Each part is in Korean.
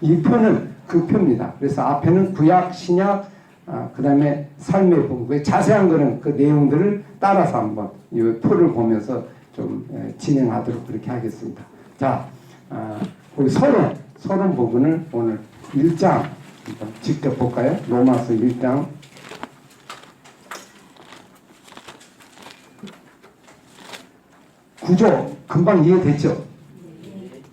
이 표는 그 표입니다. 그래서 앞에는 구약, 신약, 그 다음에 삶의 본부. 자세한 거는 그 내용들을 따라서 한번 이 표를 보면서 좀 진행하도록 그렇게 하겠습니다. 자, 우리 서론 부분을 오늘 1장 직접 볼까요? 로마서 1장. 구조 금방 이해됐죠?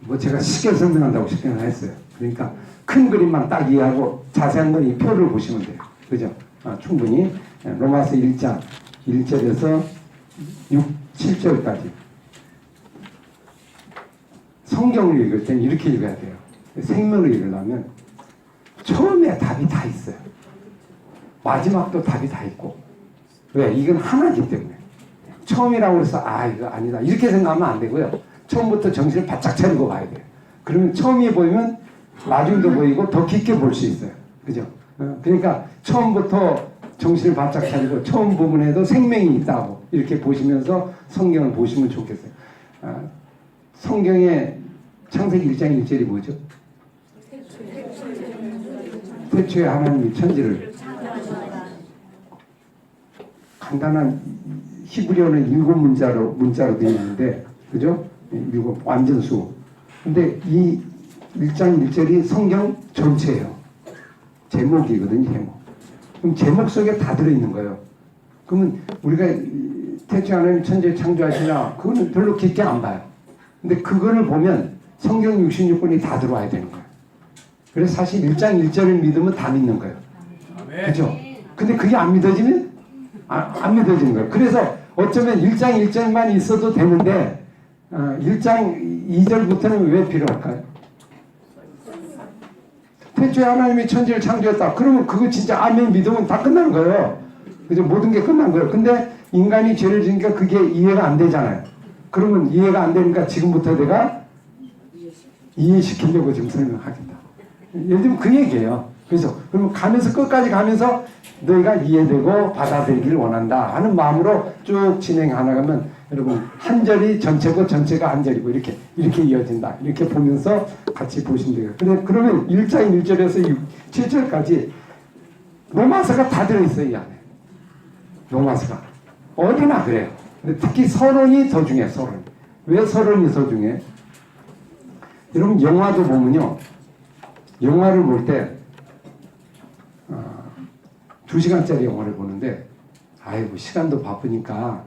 뭐 제가 쉽게 설명한다고 쉽게 했어요. 그러니까 큰 그림만 딱 이해하고 자세한 건 이 표를 보시면 돼요. 그죠? 충분히 로마서 1장 1절에서 7절까지 성경을 읽을 때는 이렇게 읽어야 돼요. 생명을 읽으려면 처음에 답이 다 있어요. 마지막도 답이 다 있고. 왜? 이건 하나이기 때문에. 처음이라고 해서 이거 아니다 이렇게 생각하면 안 되고요. 처음부터 정신을 바짝 차리고 봐야 돼요. 그러면 처음이 보이면 나중도 보이고 더 깊게 볼 수 있어요. 그죠? 그러니까 처음부터 정신을 바짝 차리고 처음 부분에도 생명이 있다고 이렇게 보시면서 성경을 보시면 좋겠어요. 성경의 창세기 1장 1절이 뭐죠? 태초에 하나님이 천지를 간단한 히브리어는 7문자로 되어 있는데, 그죠? 7 완전수. 근데 이 1장 1절이 성경 전체예요. 제목이거든요, 제목. 그럼 제목 속에 다 들어있는 거예요. 그러면 우리가 태초에 하나님 천지를 창조하시나, 그거는 별로 깊게 안 봐요. 근데 그거를 보면 성경 66권이 다 들어와야 되는 거예요. 그래서 사실 1장 1절을 믿으면 다 믿는 거예요. 그죠? 근데 그게 안 믿어지면 안 믿어지는 거예요. 그래서 어쩌면 1장 1절만 있어도 되는데 1장 2절부터는 왜 필요할까요? 태초에 하나님이 천지를 창조했다. 그러면 그거 진짜 아멘 믿으면 다 끝난 거예요. 그죠? 모든 게 끝난 거예요. 근데 인간이 죄를 지니까 그게 이해가 안 되잖아요. 그러면 이해가 안 되니까 지금부터 내가 이해시키려고 지금 설명하겠다. 예를 들면 그 얘기예요. 그래서 그러면 가면서 끝까지 가면서 너희가 이해되고 받아들이기를 원한다 하는 마음으로 쭉 진행하나가면 여러분 한 절이 전체고 전체가 한 절이고 이렇게 이어진다. 이렇게 보면서 같이 보시면 돼요. 근데 그러면 1장 1절에서 7절까지 로마서가 다 들어있어요. 이 안에. 로마서가. 어디나 그래요. 근데 특히 서론이 더 중요해요. 서론. 왜 서론이 더 중요해? 여러분 영화도 보면요. 영화를 볼 때 2시간짜리 영화를 보는데 아이고 시간도 바쁘니까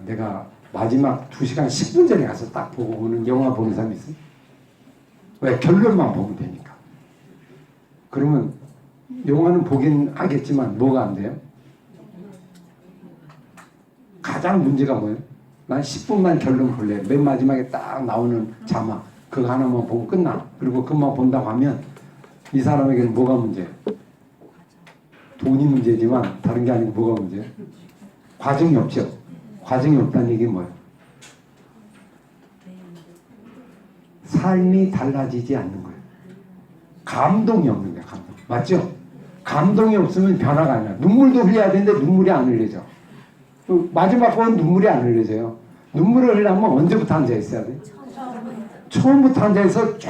내가 마지막 2시간 10분 전에 가서 딱 보고 오는 영화 보는 사람이 있어요? 왜? 결론만 보면 되니까. 그러면 영화는 보긴 하겠지만 뭐가 안 돼요? 가장 문제가 뭐예요? 난 10분만 결론 볼래. 맨 마지막에 딱 나오는 자막 그거 하나만 보고 끝나. 그리고 그것만 본다고 하면 이 사람에게는 뭐가 문제예요? 돈이 문제지만 다른 게 아니고 뭐가 문제예요? 과정이 없죠. 과정이 없다는 얘기는 뭐예요? 삶이 달라지지 않는 거예요. 감동이 없는 거예요. 감동. 맞죠? 감동이 없으면 변화가 아니야. 눈물도 흘려야 되는데 눈물이 안 흘려져. 마지막 번 눈물이 안 흘려져요. 눈물을 흘리려면 언제부터 앉아 있어야 돼? 처음부터 앉아 있어 쭉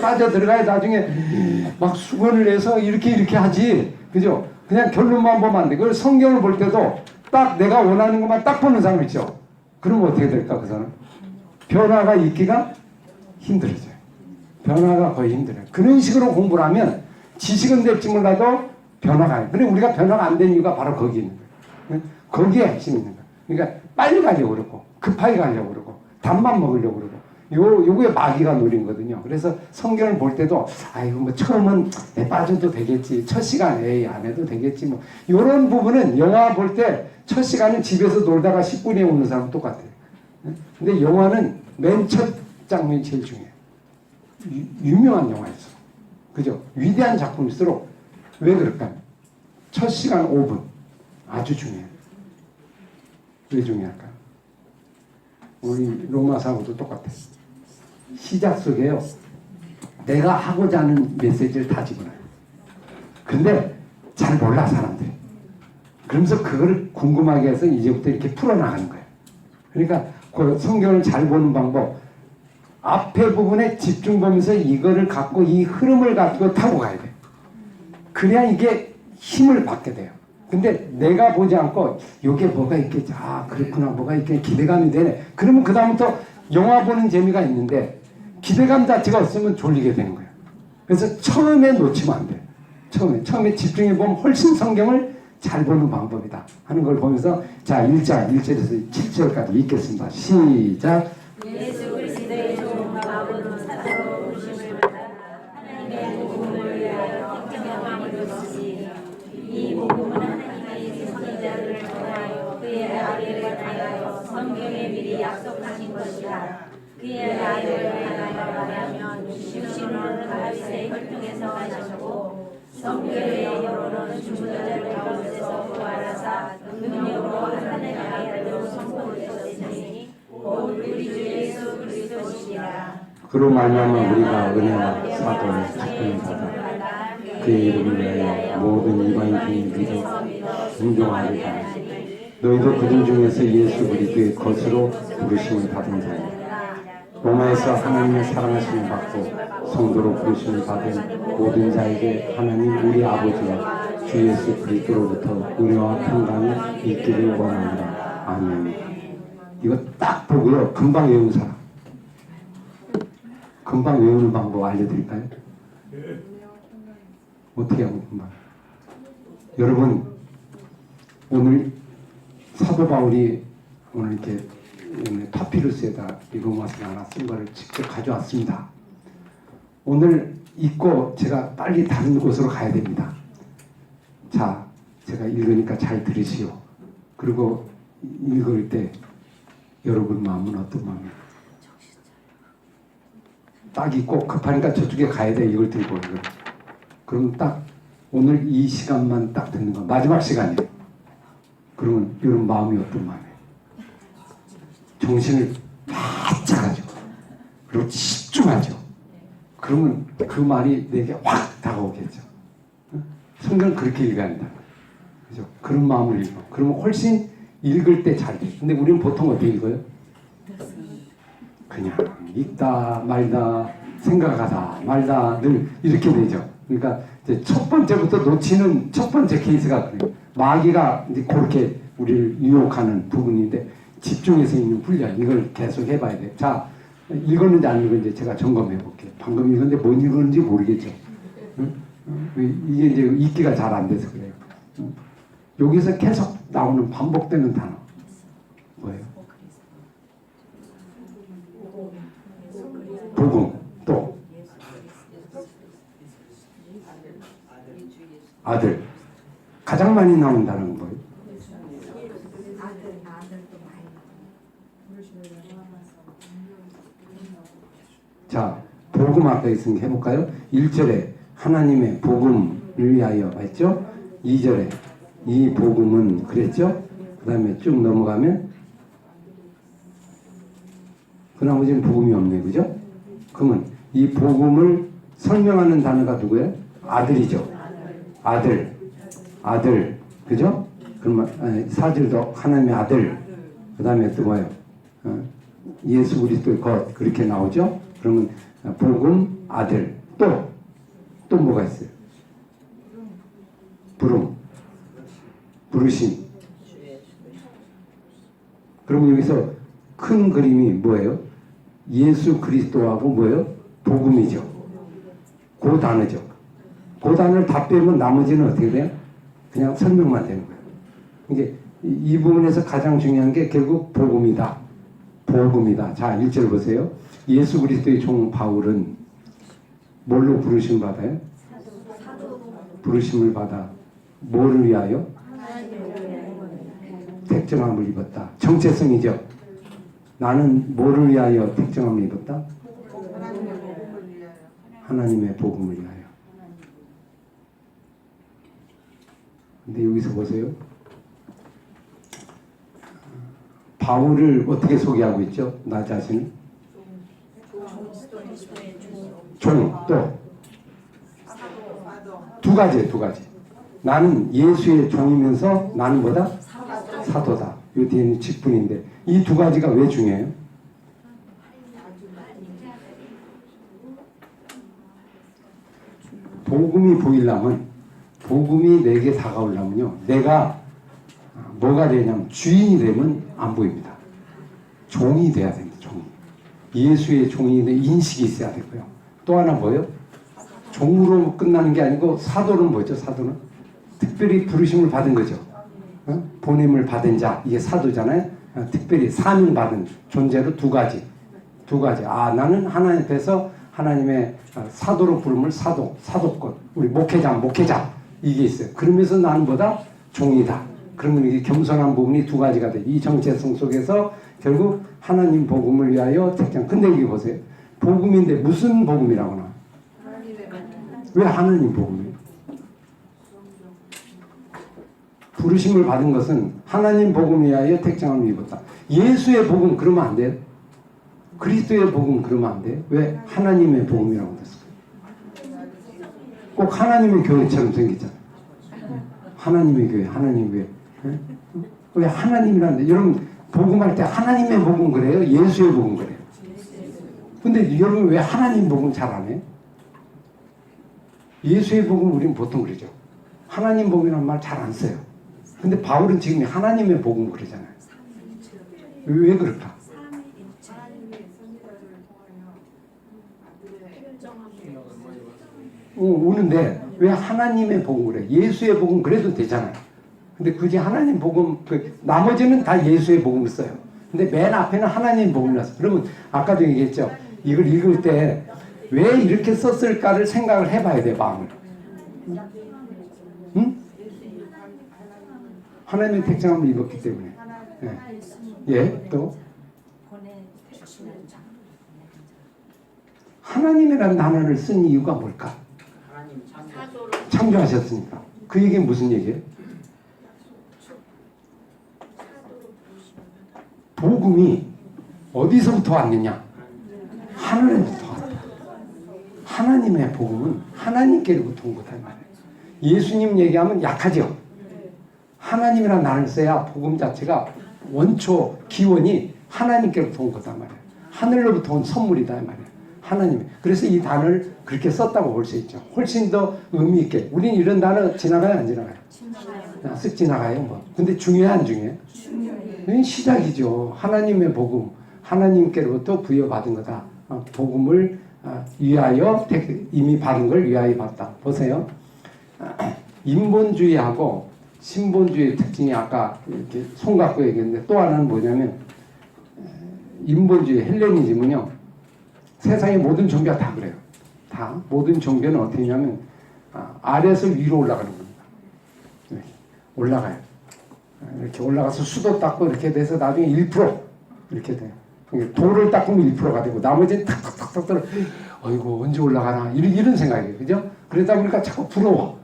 빠져 들어가야 나중에 막 수건을 해서 이렇게 하지. 그죠? 그냥 결론만 보면 안 돼. 그걸 성경을 볼 때도 딱 내가 원하는 것만 딱 보는 사람 있죠? 그러면 어떻게 될까, 그 사람? 변화가 있기가 힘들어져요. 변화가 거의 힘들어요. 그런 식으로 공부를 하면 지식은 될지 몰라도 변화가 안 돼. 근데 우리가 변화가 안 된 이유가 바로 거기 있는 거예요. 거기에 핵심이 있는 거예요. 그러니까 빨리 가려고 그러고, 급하게 가려고 그러고, 밥만 먹으려고 그러고, 요거에 마귀가 노린 거거든요. 그래서 성경을 볼 때도 아이고 뭐 처음은 빠져도 되겠지, 첫 시간 안 해도 되겠지 뭐 이런 부분은 영화 볼 때 첫 시간은 집에서 놀다가 10분에 오는 사람 똑같아요. 근데 영화는 맨 첫 장면이 제일 중요해요. 유명한 영화였어. 그죠? 위대한 작품일수록 왜 그럴까요? 첫 시간 5분 아주 중요해요. 왜 중요할까요? 우리 로마서하고도 똑같아요. 시작 속에요. 내가 하고자 하는 메시지를 다 집어넣어요. 근데 잘 몰라 사람들이. 그러면서 그걸 궁금하게 해서 이제부터 이렇게 풀어나가는 거예요. 그러니까 그 성경을 잘 보는 방법 앞에 부분에 집중 보면서 이거를 갖고 이 흐름을 갖고 타고 가야 돼. 그래야 이게 힘을 받게 돼요. 근데 내가 보지 않고 이게 뭐가 있겠지, 아 그렇구나, 뭐가 있겠지, 기대감이 되네. 그러면 그 다음부터 영화 보는 재미가 있는데 기대감 자체가 없으면 졸리게 되는 거예요. 그래서 처음에 놓치면 안 돼요. 처음에 집중해 보면 훨씬 성경을 잘 보는 방법이다 하는 걸 보면서, 자 1절에서 7절까지 읽겠습니다. 시작. 예수 그리스도의 좋은 마음으로 사랑으로 부르심을 받아 하나님의 복음을 위하여 택정함을 이루었으니 이 복음은 하나님의 선지자들을 통하여 그의 아들을 향하여 성경에 미리 약속하신 것이라. 그의 아들을 향하여 말하면 육신으로는 다윗의 혈통에서 하셨고 성결의 영으로는 죽은 자들 가운데서 부활하사 능력으로 하나님의 아들로 선포되셨으니 곧 우리 주 예수 그리스도시니라. 그로 말미암아 우리가 은혜와 사도의 기쁨을 받아 그의 이름을 위하여 모든 이방인들이 믿어 순종하리라. 너희도 그들 중에서 예수 그리스도의 것으로 부르심을 받은 자니 로마에서 하나님의 사랑하심을 받고 성도로 부르심을 받은 모든 자에게 하나님 우리 아버지와 주 예수 그리스도로부터 은혜와 평강이 있기를 원합니다. 아멘. 이거 딱 보고요, 금방 외우는 사람, 금방 외우는 방법 알려드릴까요? 어떻게 하면 금방? 여러분, 오늘 사도 바울이 오늘 이렇게 파피루스에다 로마서 하나 쓴 거를 직접 가져왔습니다. 오늘 읽고 제가 빨리 다른 곳으로 가야 됩니다. 자, 제가 읽으니까 잘 들으시오. 그리고 읽을 때 여러분 마음은 어떤 마음이에요? 딱 읽고 급하니까 저쪽에 가야 돼. 이걸 들고 이걸. 그럼 딱 오늘 이 시간만 딱 듣는 거, 마지막 시간이에요. 그러면 이런 마음이 어떤 마음이에요? 정신을 바짝 가지고 그리고 집중하죠. 그러면 그 말이 내게 확 다가오겠죠. 성경은 그렇게 읽어야 한다. 그죠? 그런 마음을 읽어. 그러면 훨씬 읽을 때 잘 돼. 근데 우리는 보통 어떻게 읽어요? 그냥 읽다 말다 생각하다 말다 늘 이렇게 되죠. 그러니까 이제 첫 번째부터 놓치는 첫 번째 케이스가 그래요. 마귀가 이제 그렇게 우리를 유혹하는 부분인데 집중해서 읽는 훈련, 이걸 계속 해봐야 돼. 자, 읽었는지 안 읽었는지 제가 점검해 볼게요. 방금 읽었는데 못 읽었는지 모르겠죠. 응? 이게 이제 읽기가 잘 안 돼서 그래요. 여기서 계속 나오는 반복되는 단어 뭐예요? 복음, 또 아들. 가장 많이 나오는 단어는 뭐예요? 자, 복음 아까 있으니까 해볼까요? 1절에 하나님의 복음을 위하여 맞죠? 2절에 이 복음은 그랬죠? 그 다음에 쭉 넘어가면 그 나머지는 복음이 없네, 그죠? 그러면 이 복음을 설명하는 단어가 누구예요? 아들이죠. 아들, 그죠? 그러면 4절도 하나님의 아들, 그 다음에 또 뭐예요? 예수 그리스도의 것, 그렇게 나오죠? 그러면 복음, 아들, 또 뭐가 있어요? 부르심. 그러면 여기서 큰 그림이 뭐예요? 예수 그리스도하고 뭐예요? 복음이죠. 그 단어죠. 그 단어를 다 빼면 나머지는 어떻게 돼요? 그냥 설명만 되는 거예요. 이게 이 부분에서 가장 중요한 게 결국 복음이다. 자, 1절 보세요. 예수 그리스도의 종 바울은 뭘로 부르심 받아요? 부르심을 받아 뭐를 위하여? 택정함을 입었다. 정체성이죠. 나는 뭐를 위하여 택정함을 입었다? 하나님의 복음을 위하여. 근데 여기서 보세요. 바울을 어떻게 소개하고 있죠? 나 자신을? 종, 또 두 가지. 나는 예수의 종이면서 나는 뭐다? 사도다. 이 뒤에는 직분인데 이 두 가지가 왜 중요해요? 복음이 보이려면, 복음이 내게 다가오려면요, 내가 뭐가 되냐면 주인이 되면 안 보입니다. 종이 돼야 됩니다. 종이. 예수의 종이 된 인식이 있어야 되고요. 또 하나 뭐예요? 종으로 끝나는 게 아니고 사도는 뭐죠? 사도는 특별히 부르심을 받은 거죠. 보냄을 받은 자, 이게 사도잖아요. 특별히 사명 받은 존재로 두 가지. 나는 하나님 앞에서 하나님의 사도로 부름을 사도권, 우리 목회자 이게 있어요. 그러면서 나는 뭐다? 종이다. 그러면 이게 겸손한 부분이 두 가지가 돼. 이 정체성 속에서 결국 하나님 복음을 위하여 택장. 근데 이게 보세요. 복음인데 무슨 복음이라고 나? 왜 하나님 복음이에요? 부르심을 받은 것은 하나님 복음 위하여 택장을 입었다. 예수의 복음 그러면 안 돼요? 그리스도의 복음 그러면 안 돼요? 왜? 하나님의 복음이라고 됐을까요? 꼭 하나님의 교회처럼 생겼잖아요. 하나님의 교회, 하나님의 교회. 왜 하나님이라는데? 여러분 복음할 때 하나님의 복음 그래요? 예수의 복음 그래요? 근데 여러분 왜 하나님 복음 잘 안 해요? 예수의 복음 우리는 보통 그러죠. 하나님 복음이라는 말 잘 안 써요. 근데 바울은 지금 하나님의 복음 그러잖아요. 왜 그럴까? 오는데 왜 하나님의 복음 그래? 예수의 복음 그래도 되잖아요. 근데 굳이 하나님 복음, 나머지는 다 예수의 복음을 써요. 근데 맨 앞에는 하나님 복음이라서. 그러면 아까도 얘기했죠. 이걸 읽을 때 왜 이렇게 썼을까를 생각을 해봐야 돼, 마음을. 응? 하나님의 택장함을 입었기 때문에. 예, 또 하나님이라는 단어를 쓴 이유가 뭘까? 창조하셨으니까. 그 얘기는 무슨 얘기예요? 복음이 어디서부터 왔느냐? 하늘에부터 왔다. 하나님의 복음은 하나님께로부터 온 거다 말이에요. 예수님 얘기하면 약하죠. 하나님이라는 단어를 써야 복음 자체가 원초 기원이 하나님께로부터 온 거다 말이에요. 하늘로부터 온 선물이다 말이에요. 하나님. 그래서 이 단어를 그렇게 썼다고 볼 수 있죠. 훨씬 더 의미 있게. 우린 이런 단어 지나가요, 안 지나가요? 쓱 지나가요, 뭐. 근데 중요해, 안 중요해? 이건 시작이죠. 하나님의 복음, 하나님께로부터 부여받은 거다. 복음을 위하여 이미 받은 걸 위하여 받다. 보세요. 인본주의하고 신본주의의 특징이 아까 이렇게 손 갖고 얘기했는데 또 하나는 뭐냐면 인본주의 헬레니즘은요. 세상의 모든 종교가 다 그래요. 다 모든 종교는 어떻게 하냐면 아래에서 위로 올라가는 겁니다. 이렇게 올라가요. 이렇게 올라가서 수도 닦고 이렇게 돼서 나중에 1% 이렇게 돼요. 돌을 닦으면 1%가 되고 나머지는 탁탁탁탁 떨어. 어이구 언제 올라가나 이런 생각이에요. 그죠? 그러다 보니까 자꾸 부러워.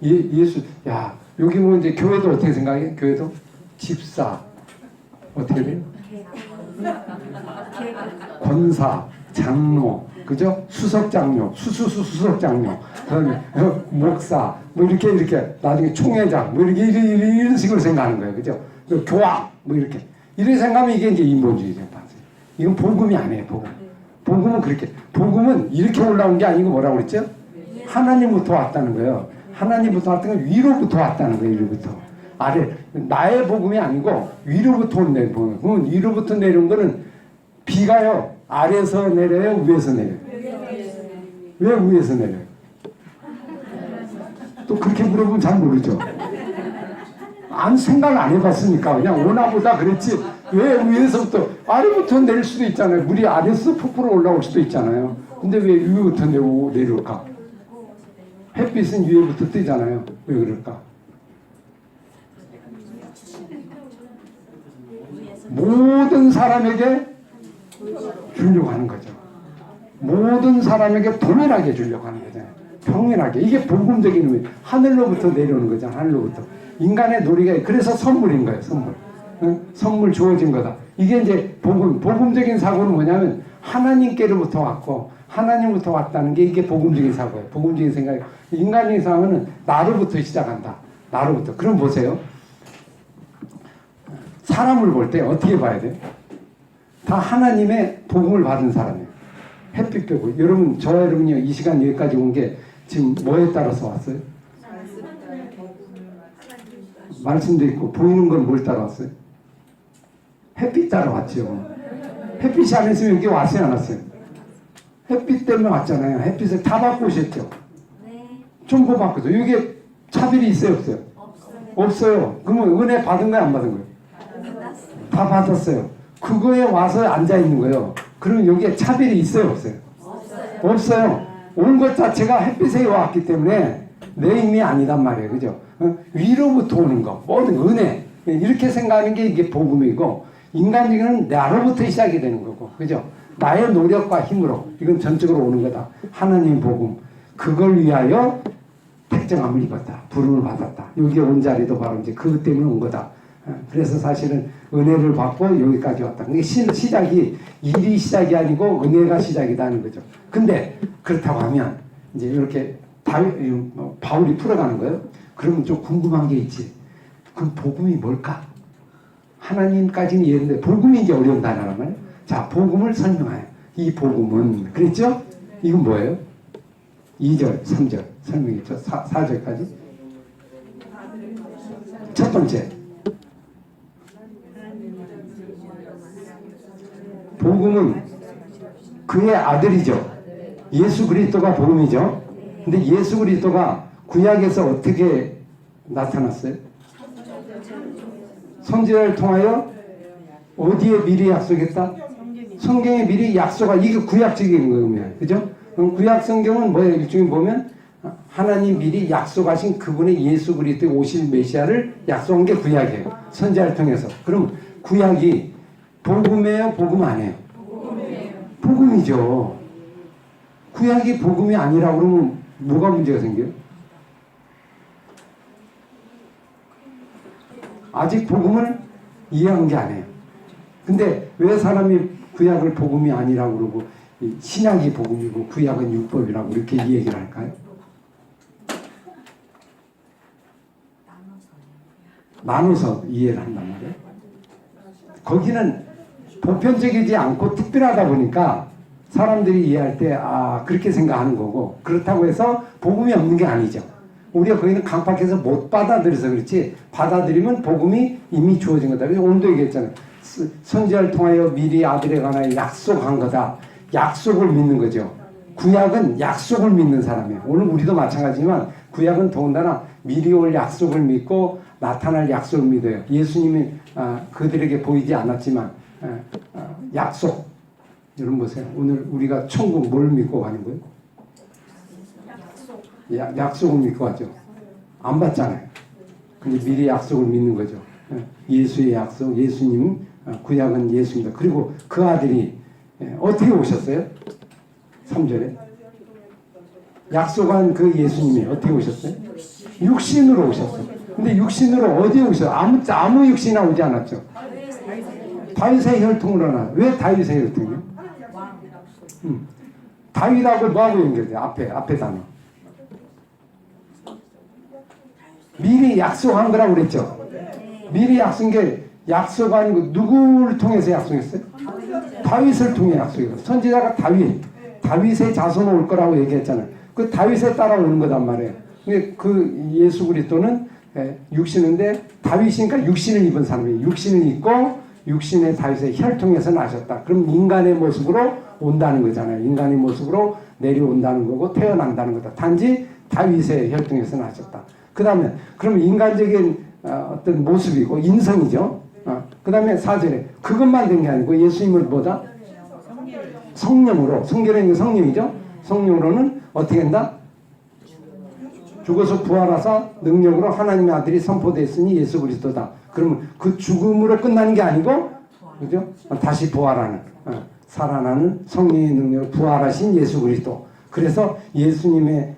예수 야 여기 뭐 이제 교회도 어떻게 생각해? 교회도 집사 어떻게 돼요? 권사, 장로, 그죠? 수석장로, 수석장로, 그다음에 목사, 뭐 이렇게 나중에 총회장, 뭐 이런 식으로 생각하는 거예요, 그죠? 교황, 뭐 이렇게 생각하면 이게 이제 인본주의죠. 이건 복음이 아니에요, 복음. 복음은 그렇게, 복음은 이렇게 올라온 게 아니고 뭐라고 그랬죠? 하나님부터 왔다는 거예요. 하나님부터 왔다는 건 위로부터 왔다는 거예요, 위로부터. 아래, 나의 복음이 아니고 위로부터 온 내 복음. 그러면 위로부터 내려온 거는 비가요, 아래에서 내려요, 위에서 내려요? 왜 위에서 내려요? 또 그렇게 물어보면 잘 모르죠. 생각을 안 해봤으니까 그냥 오나보다 그랬지. 왜 위에서부터 아래부터 내릴 수도 있잖아요. 물이 아래에서 폭포로 올라올 수도 있잖아요. 근데 왜 위부터 내려올까? 햇빛은 위에부터 뜨잖아요. 왜 그럴까? 모든 사람에게 주려고 하는 거죠. 모든 사람에게 동일하게 주려고 하는 거잖아요. 평일하게. 이게 복음적인 의미. 하늘로부터 내려오는 거잖아요. 하늘로부터. 인간의 놀이가 그래서 선물인 거예요. 선물. 응? 선물 주어진 거다. 이게 이제 복음적인 사고는 뭐냐면 하나님께로부터 왔고 하나님부터 왔다는 게 이게 복음적인 사고예요. 복음적인 생각이에요. 인간의 사고는 나로부터 시작한다. 나로부터. 그럼 보세요. 사람을 볼 때 어떻게 봐야 돼요? 다 하나님의 복음을 받은 사람이에요. 햇빛 빼고. 여러분, 여러분이요. 이 시간 여기까지 온 게 지금 뭐에 따라서 왔어요? 말씀도 있고 보이는 건 뭘 따라 왔어요? 햇빛 따라 왔죠. 햇빛이 안 있으면 여기 왔어요, 안 왔어요? 햇빛 때문에 왔잖아요. 햇빛을 다 받고 오셨죠. 네. 전부 받거죠. 이게 차별이 있어요, 없어요? 없어요. 그러면 은혜 받은 거예요, 안 받은 거예요? 다 받았어요. 그거에 와서 앉아 있는 거예요. 그러면 여기에 차별이 있어요, 없어요? 없어요. 온 것 자체가 햇빛에 왔기 때문에 내 힘이 아니단 말이에요, 그죠? 위로부터 오는 거, 모든 은혜 이렇게 생각하는 게 이게 복음이고, 인간적인 나로부터 시작이 되는 거고, 그죠? 나의 노력과 힘으로 이건 전적으로 오는 거다. 하나님 복음, 그걸 위하여 택정함을 입었다. 부름을 받았다. 여기 온 자리도 바로 이제 그것 때문에 온 거다. 그래서 사실은 은혜를 받고 여기까지 왔다. 그게 시작이 일이 시작이 아니고 은혜가 시작이라는 거죠. 근데 그렇다고 하면 이제 이렇게 바울이 풀어가는 거예요. 그러면 좀 궁금한 게 있지. 그럼 복음이 뭘까? 하나님까지는 이해했는데 복음이 이제 어려운 단어란 말이에요. 자, 복음을 설명해요. 이 복음은 그랬죠? 이건 뭐예요? 2절, 3절 설명했죠. 4절까지. 첫 번째, 복음은 그의 아들이죠. 예수 그리스도가 복음이죠. 근데 예수 그리스도가 구약에서 어떻게 나타났어요? 선지자를 통하여 어디에 미리 약속했다? 성경에 미리 약속하, 이게 구약적인 거예요. 그죠? 그럼 구약 성경은 뭐예요? 일종의 보면 하나님 미리 약속하신 그분의 예수 그리스도의 오실 메시아를 약속한 게 구약이에요. 선지자를 통해서. 그럼 구약이 복음이에요? 복음 아니에요? 복음이죠. 구약이 복음이 아니라고 그러면 뭐가 문제가 생겨요? 아직 복음을 이해한 게 아니에요. 근데 왜 사람이 구약을 복음이 아니라고 그러고 신약이 복음이고 구약은 율법이라고 이렇게 이 얘기를 할까요? 나눠서 이해를 한단 말이에요. 거기는 보편적이지 않고 특별하다 보니까 사람들이 이해할 때 그렇게 생각하는 거고, 그렇다고 해서 복음이 없는 게 아니죠. 우리가 거기는 강팍해서 못 받아들여서 그렇지, 받아들이면 복음이 이미 주어진 거다. 그래서 오늘도 얘기했잖아요. 선지자를 통하여 미리 아들에 관하여 약속한 거다. 약속을 믿는 거죠. 구약은 약속을 믿는 사람이에요. 오늘 우리도 마찬가지지만 구약은 더군다나 미리 올 약속을 믿고 나타날 약속을 믿어요. 예수님이 그들에게 보이지 않았지만 약속. 여러분 보세요. 오늘 우리가 천국 뭘 믿고 가는 거예요? 약속을 믿고 가죠. 안 받잖아요. 근데 미리 약속을 믿는 거죠. 예수의 약속, 예수님, 구약은 예수입니다. 그리고 그 아들이 어떻게 오셨어요? 3절에 약속한 그 예수님이 어떻게 오셨어요? 육신으로 오셨어요. 근데 육신으로 어디에 오셨어요? 아무 육신이나 오지 않았죠. 다윗의 혈통으로 나. 왜 다윗의 혈통이요? 다윗하고 뭐하고 연결돼요? 앞에 단어. 미리 약속한 거라고 그랬죠. 미리 약속한 게 약속한 거 누구를 통해서 약속했어요? 다윗을 통해 약속했어요. 선지자가 다윗의 자손 올 거라고 얘기했잖아요. 그 다윗에 따라오는 거단 말이에요. 근데 그 예수 그리스도는 육신인데 다윗이니까 육신을 입은 사람이에요. 육신을 입고 육신의 다윗의 혈통에서 나셨다. 그럼 인간의 모습으로 온다는 거잖아요. 인간의 모습으로 내려온다는 거고 태어난다는 거다. 단지 다윗의 혈통에서 나셨다. 그 다음에 그럼 인간적인 어떤 모습이고 인성이죠. 그 다음에 4절에 그것만 된 게 아니고 예수님을 보다 성령으로, 성결한 성령이죠. 성령으로는 어떻게 한다? 죽어서 부활하사 능력으로 하나님의 아들이 선포됐으니 예수 그리스도다. 그러면 그 죽음으로 끝나는 게 아니고, 그죠? 다시 부활하는, 살아나는 성령의 능력으로 부활하신 예수 그리스도. 그래서 예수님의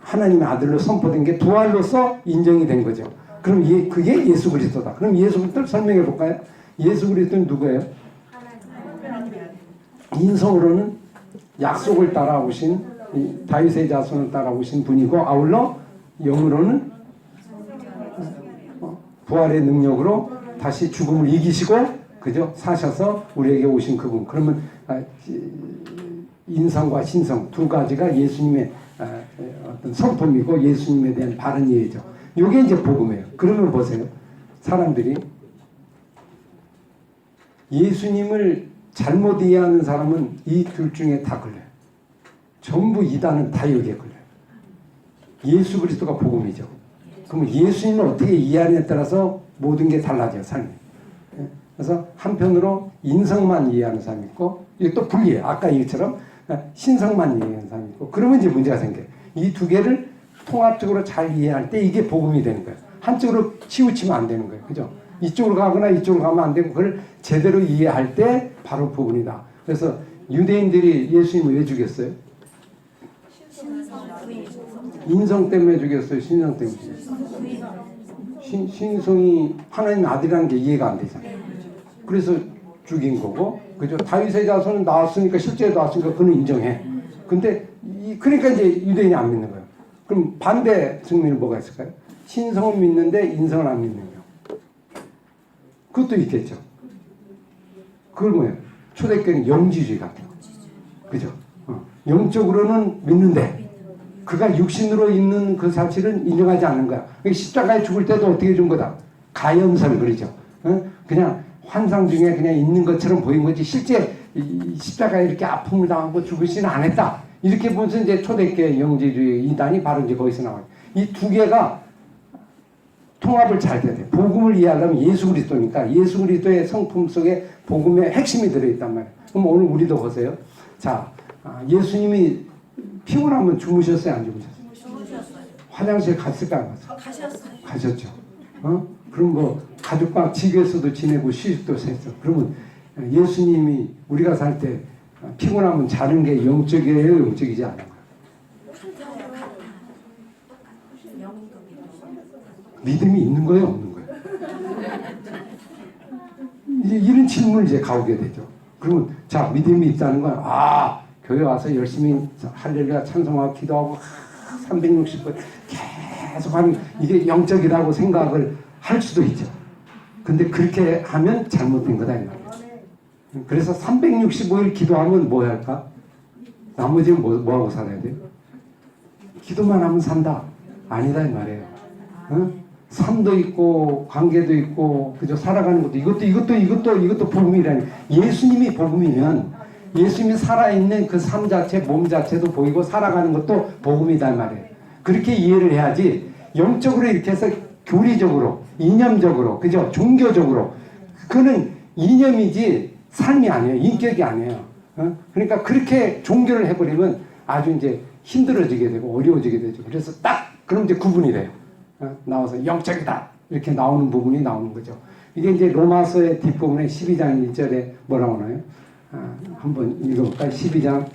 하나님의 아들로 선포된 게 부활로서 인정이 된 거죠. 그럼 그게 예수 그리스도다. 그럼 예수 그리스도를 설명해 볼까요? 예수 그리스도는 누구예요? 인성으로는 약속을 따라오신 다윗의 자손을 따라오신 분이고, 아울러 영으로는 부활의 능력으로 다시 죽음을 이기시고, 그죠? 사셔서 우리에게 오신 그분. 그러면 인성과 신성 두 가지가 예수님의 어떤 성품이고 예수님에 대한 바른 이해죠. 요게 이제 복음이에요. 그러면 보세요. 사람들이 예수님을 잘못 이해하는 사람은 이 둘 중에 다 걸려요. 전부 이단은 다 여기에 걸려요. 예수 그리스도가 복음이죠. 그러면 예수님을 어떻게 이해하느냐에 따라서 모든 게 달라져요, 삶이. 그래서 한편으로 인성만 이해하는 사람이 있고, 이게 또 분리해요. 아까 이처럼 신성만 이해하는 사람이 있고, 그러면 이제 문제가 생겨요. 이 두 개를 통합적으로 잘 이해할 때 이게 복음이 되는 거예요. 한쪽으로 치우치면 안 되는 거예요. 그죠? 이쪽으로 가거나 이쪽으로 가면 안 되고, 그걸 제대로 이해할 때 바로 복음이다. 그래서 유대인들이 예수님을 왜 죽였어요? 인성 때문에 죽였어요? 신성 때문에 죽였어요? 신성이 하나님 아들이라는 게 이해가 안 되잖아요. 그래서 죽인 거고, 그죠? 다윗의 자손은 나왔으니까, 실제 나왔으니까 그는 인정해. 근데 그러니까 이제 유대인이 안 믿는 거예요. 그럼 반대 측면이 뭐가 있을까요? 신성을 믿는데 인성을 안 믿는 거. 그것도 있겠죠. 그걸 뭐예요? 초대교회는 영지주의 같아요. 그죠? 영적으로는 믿는데 그가 육신으로 있는 그 사실은 인정하지 않는 거야. 십자가에 죽을 때도 어떻게 준 거다? 가염설 그러죠. 그냥 환상 중에 그냥 있는 것처럼 보인 거지 실제 십자가에 이렇게 아픔을 당하고 죽으지는 않았다. 이렇게 보면서 이제 초대교회 영지주의 이단이 바로 이제 거기서 나와요. 이 두 개가 통합을 잘 돼야 돼. 복음을 이해하려면 예수 그리스도니까 예수 그리스도의 성품 속에 복음의 핵심이 들어있단 말이에요. 그럼 오늘 우리도 보세요. 자, 예수님이 피곤하면 주무셨어요? 안 주무셨어요? 화장실 갔을까? 안 갔어요? 가셨죠. 그럼 뭐 가족과 지교에서도 지내고 시집도 했어. 그러면 예수님이 우리가 살 때 피곤하면 자는 게 영적이에요? 영적이지 않아요? 믿음이 있는 거예요? 없는 거예요? 이제 이런 질문을 이제 가오게 되죠. 그러면 자 믿음이 있다는 건 교회 와서 열심히 할렐루야 찬송하고 기도하고 360번 계속 하는 이게 영적이라고 생각을 할 수도 있죠. 근데 그렇게 하면 잘못된 거다 이 말이에요. 그래서 365일 기도하면 뭐 할까? 나머지는 뭐 하고 살아야 돼요? 기도만 하면 산다. 아니다 이 말이에요. 삶도 있고 관계도 있고 그죠? 살아가는 것도 이것도 복음이라니. 예수님이 복음이면 예수님이 살아있는 그 삶 자체, 몸 자체도 보이고 살아가는 것도 복음이다 말이에요. 그렇게 이해를 해야지 영적으로 이렇게 해서 교리적으로, 이념적으로, 그죠? 종교적으로 그거는 이념이지 삶이 아니에요. 인격이 아니에요. 그러니까 그렇게 종교를 해버리면 아주 이제 힘들어지게 되고 어려워지게 되죠. 그래서 딱 그럼 이제 구분이 돼요. 나와서 영적이다 이렇게 나오는 부분이 나오는 거죠. 이게 이제 로마서의 뒷부분에 12장 1절에 뭐라고 나와요? 한번 읽어볼까요? 12장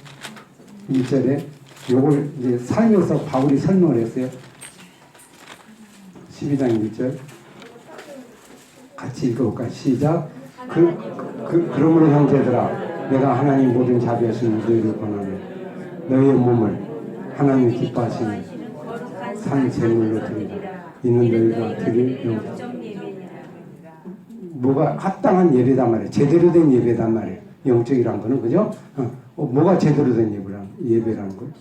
1절에 요걸 이제 살면서 바울이 설명을 했어요. 12장 1절 같이 읽어볼까요? 시작. 그러므로 형제들아 내가 하나님 모든 자비하시는 너희를 권하노니 너희의 몸을 하나님 기뻐하시는 산 제물로 드리라. 이는 너희가 드릴 뭐가 합당한 예배단 말이에요. 제대로 된 예배단 말이에요. 영적이란 거는 그죠? 뭐가 제대로 된 예배라는 거예요?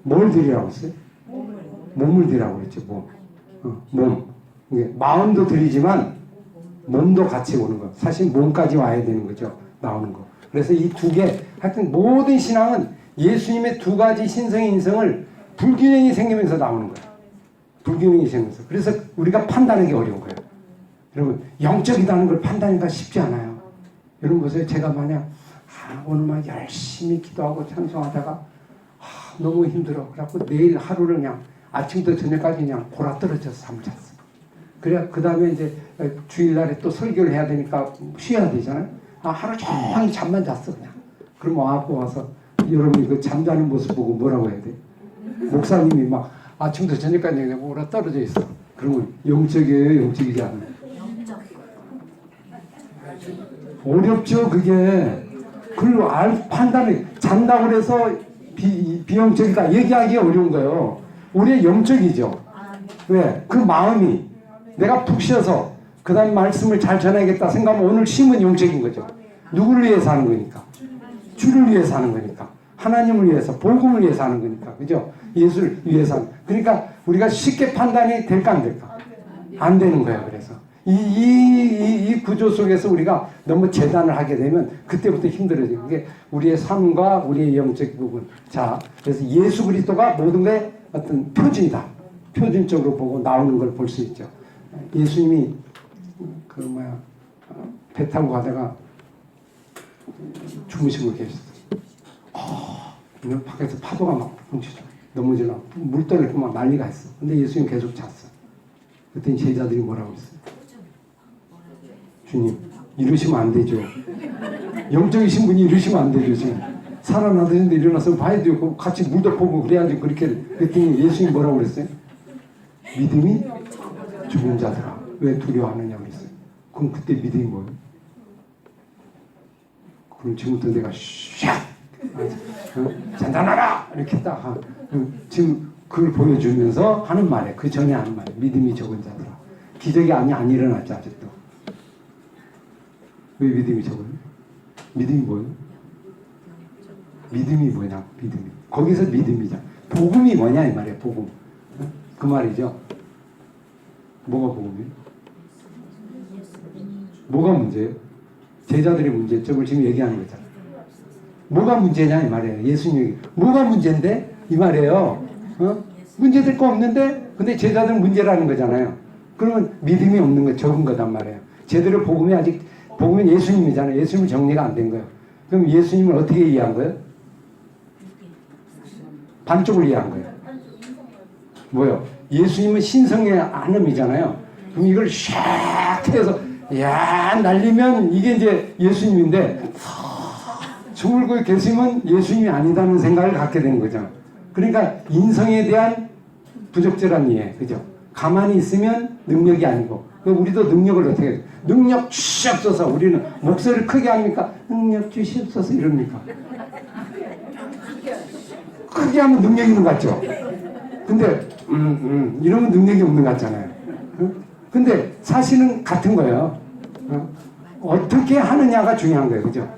뭘 드리라고 했어요? 몸을 드리라고 했죠. 몸. 마음도 드리지만 몸도 같이 오는 거. 사실 몸까지 와야 되는 거죠. 나오는 거. 그래서 이 두 개, 하여튼 모든 신앙은 예수님의 두 가지 신성의 인성을 불균형이 생기면서 나오는 거예요. 불균형이 생기면서. 그래서 우리가 판단하기 어려운 거예요. 여러분, 영적이라는 걸 판단하기가 쉽지 않아요. 여러분 보세요. 제가 만약 오늘만 열심히 기도하고 찬송하다가 너무 힘들어. 그래갖고 내일 하루를 그냥 아침부터 저녁까지 그냥 골아떨어져서 잠잤어. 그래 그 다음에 이제 주일날에 또 설교를 해야 되니까 쉬어야 되잖아요. 하루 종일 잠만 잤어 그냥. 그럼 와서 여러분이 그 잠자는 모습 보고 뭐라고 해야 돼? 목사님이 막 아침부터 저녁까지 그냥 골아떨어져 있어. 그러면 영적이에요? 영적이지 않아요? 어렵죠 그게. 그걸 판단이 잔다고 해서 비영적이다 얘기하기 어려운 거예요. 우리의 영적이죠. 왜? 그 마음이 내가 푹 쉬어서 그 다음 말씀을 잘 전해야겠다 생각하면 오늘 쉼은 영적인 거죠. 누구를 위해서 하는 거니까? 주를 위해서 하는 거니까. 하나님을 위해서, 복음을 위해서 하는 거니까. 그죠? 예수를 위해서 하는. 그러니까 우리가 쉽게 판단이 될까 안 될까? 안 되는 거예요. 그래서 이 구조 속에서 우리가 너무 재단을 하게 되면 그때부터 힘들어져요. 그게 우리의 삶과 우리의 영적 부분. 자, 그래서 예수 그리스도가 모든 게 어떤 표준이다. 표준적으로 보고 나오는 걸 볼 수 있죠. 예수님이 배 타고 가다가 주무시고 계셨어요. 밖에서 파도가 막 뭉치죠. 넘어지려고 물 떠내고 막 난리가 있어. 근데 예수님 계속 잤어. 그랬더니 제자들이 뭐라고 했어요? 주님, 이러시면 안 되죠. 영적이신 분이 이러시면 안 되죠. 지금 살아나셨는데 일어나서 봐야 되고 같이 물도 보고 그래야지. 그렇게 그랬더니 예수님 뭐라고 그랬어요? 믿음이 죽은 자들아 왜 두려워하느냐 그랬어요. 그럼 그때 믿음이 뭐예요? 그럼 지금부터 내가 샥 잔잔하라 이렇게 딱 지금 그걸 보여주면서 하는 말이에요. 그 전에 하는 말이에요. 믿음이 적은 자들아. 기적이 안 일어났죠 아직도. 왜 믿음이 적어요? 믿음이 뭐예요? 믿음이 뭐냐? 믿음이. 거기서 믿음이죠. 복음이 뭐냐 이 말이에요. 복음. 그 말이죠. 뭐가 복음이에요? 뭐가 문제예요? 제자들의 문제점을 지금 얘기하는 거잖아요. 뭐가 문제냐 이 말이에요. 예수님이 뭐가 문제인데 이 말이에요. 문제될 거 없는데 근데 제자들은 문제라는 거잖아요. 그러면 믿음이 없는 거 적은 거단 말이에요. 제대로 복음이 아직 복음은 예수님이잖아요. 예수님은 정리가 안 된 거예요. 그럼 예수님을 어떻게 이해한 거예요? 반쪽을 이해한 거예요. 뭐요? 예수님은 신성의 안음이잖아요. 그럼 이걸 샥 해서 야 날리면 이게 이제 예수님인데 주물고 계시면 예수님이 아니다는 생각을 갖게 되는 거죠. 그러니까 인성에 대한 부적절한 이해, 그죠? 가만히 있으면 능력이 아니고, 우리도 능력을 어떻게 해요? 능력 주시옵소서. 우리는 목소리를 크게 합니까? 능력 주시옵소서 이럽니까? 크게 하면 능력 있는 것 같죠? 근데 이러면 능력이 없는 것 같잖아요. 근데 사실은 같은 거예요. 어떻게 하느냐가 중요한 거예요. 그죠?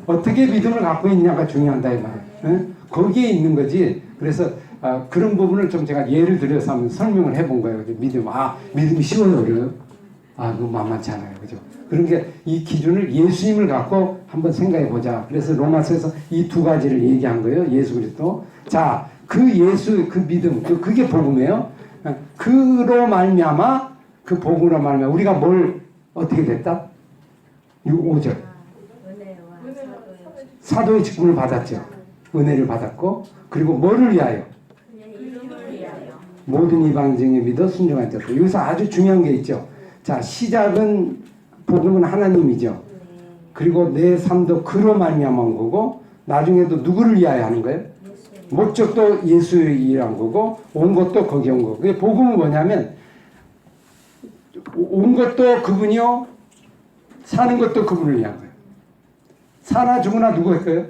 어떻게 믿음을 갖고 있냐가 중요하다 이 말이에요. 거기에 있는 거지. 그래서 그런 부분을 좀 제가 예를 들어서 한번 설명을 해본 거예요. 믿음, 믿음이 쉬워요, 어려워요? 그거 만만치 않아요. 그죠? 그런 게 이 기준을 예수님을 갖고 한번 생각해 보자. 그래서 로마서에서 이 두 가지를 얘기한 거예요. 예수 그리스도. 자, 그 예수, 그 믿음, 그게 복음이에요. 그로 말미암아, 그 복음으로 말미암아 우리가 뭘 어떻게 됐다? 5절. 사도의 직분을 받았죠. 은혜를 받았고, 그리고 뭐를 위하여? 모든 이방인에 믿어 순종할 자. 여기서 아주 중요한 게 있죠. 자, 시작은 복음은 하나님이죠. 그리고 내 삶도 그로 말미암은 거고, 나중에도 누구를 위하여 하는 거예요? 목적도 예수이란 거고, 온 것도 거기 온 거고. 그게 복음은 뭐냐면 온 것도 그분이요, 사는 것도 그분을 위한 거예요. 사나 죽으나 누구의 거예요?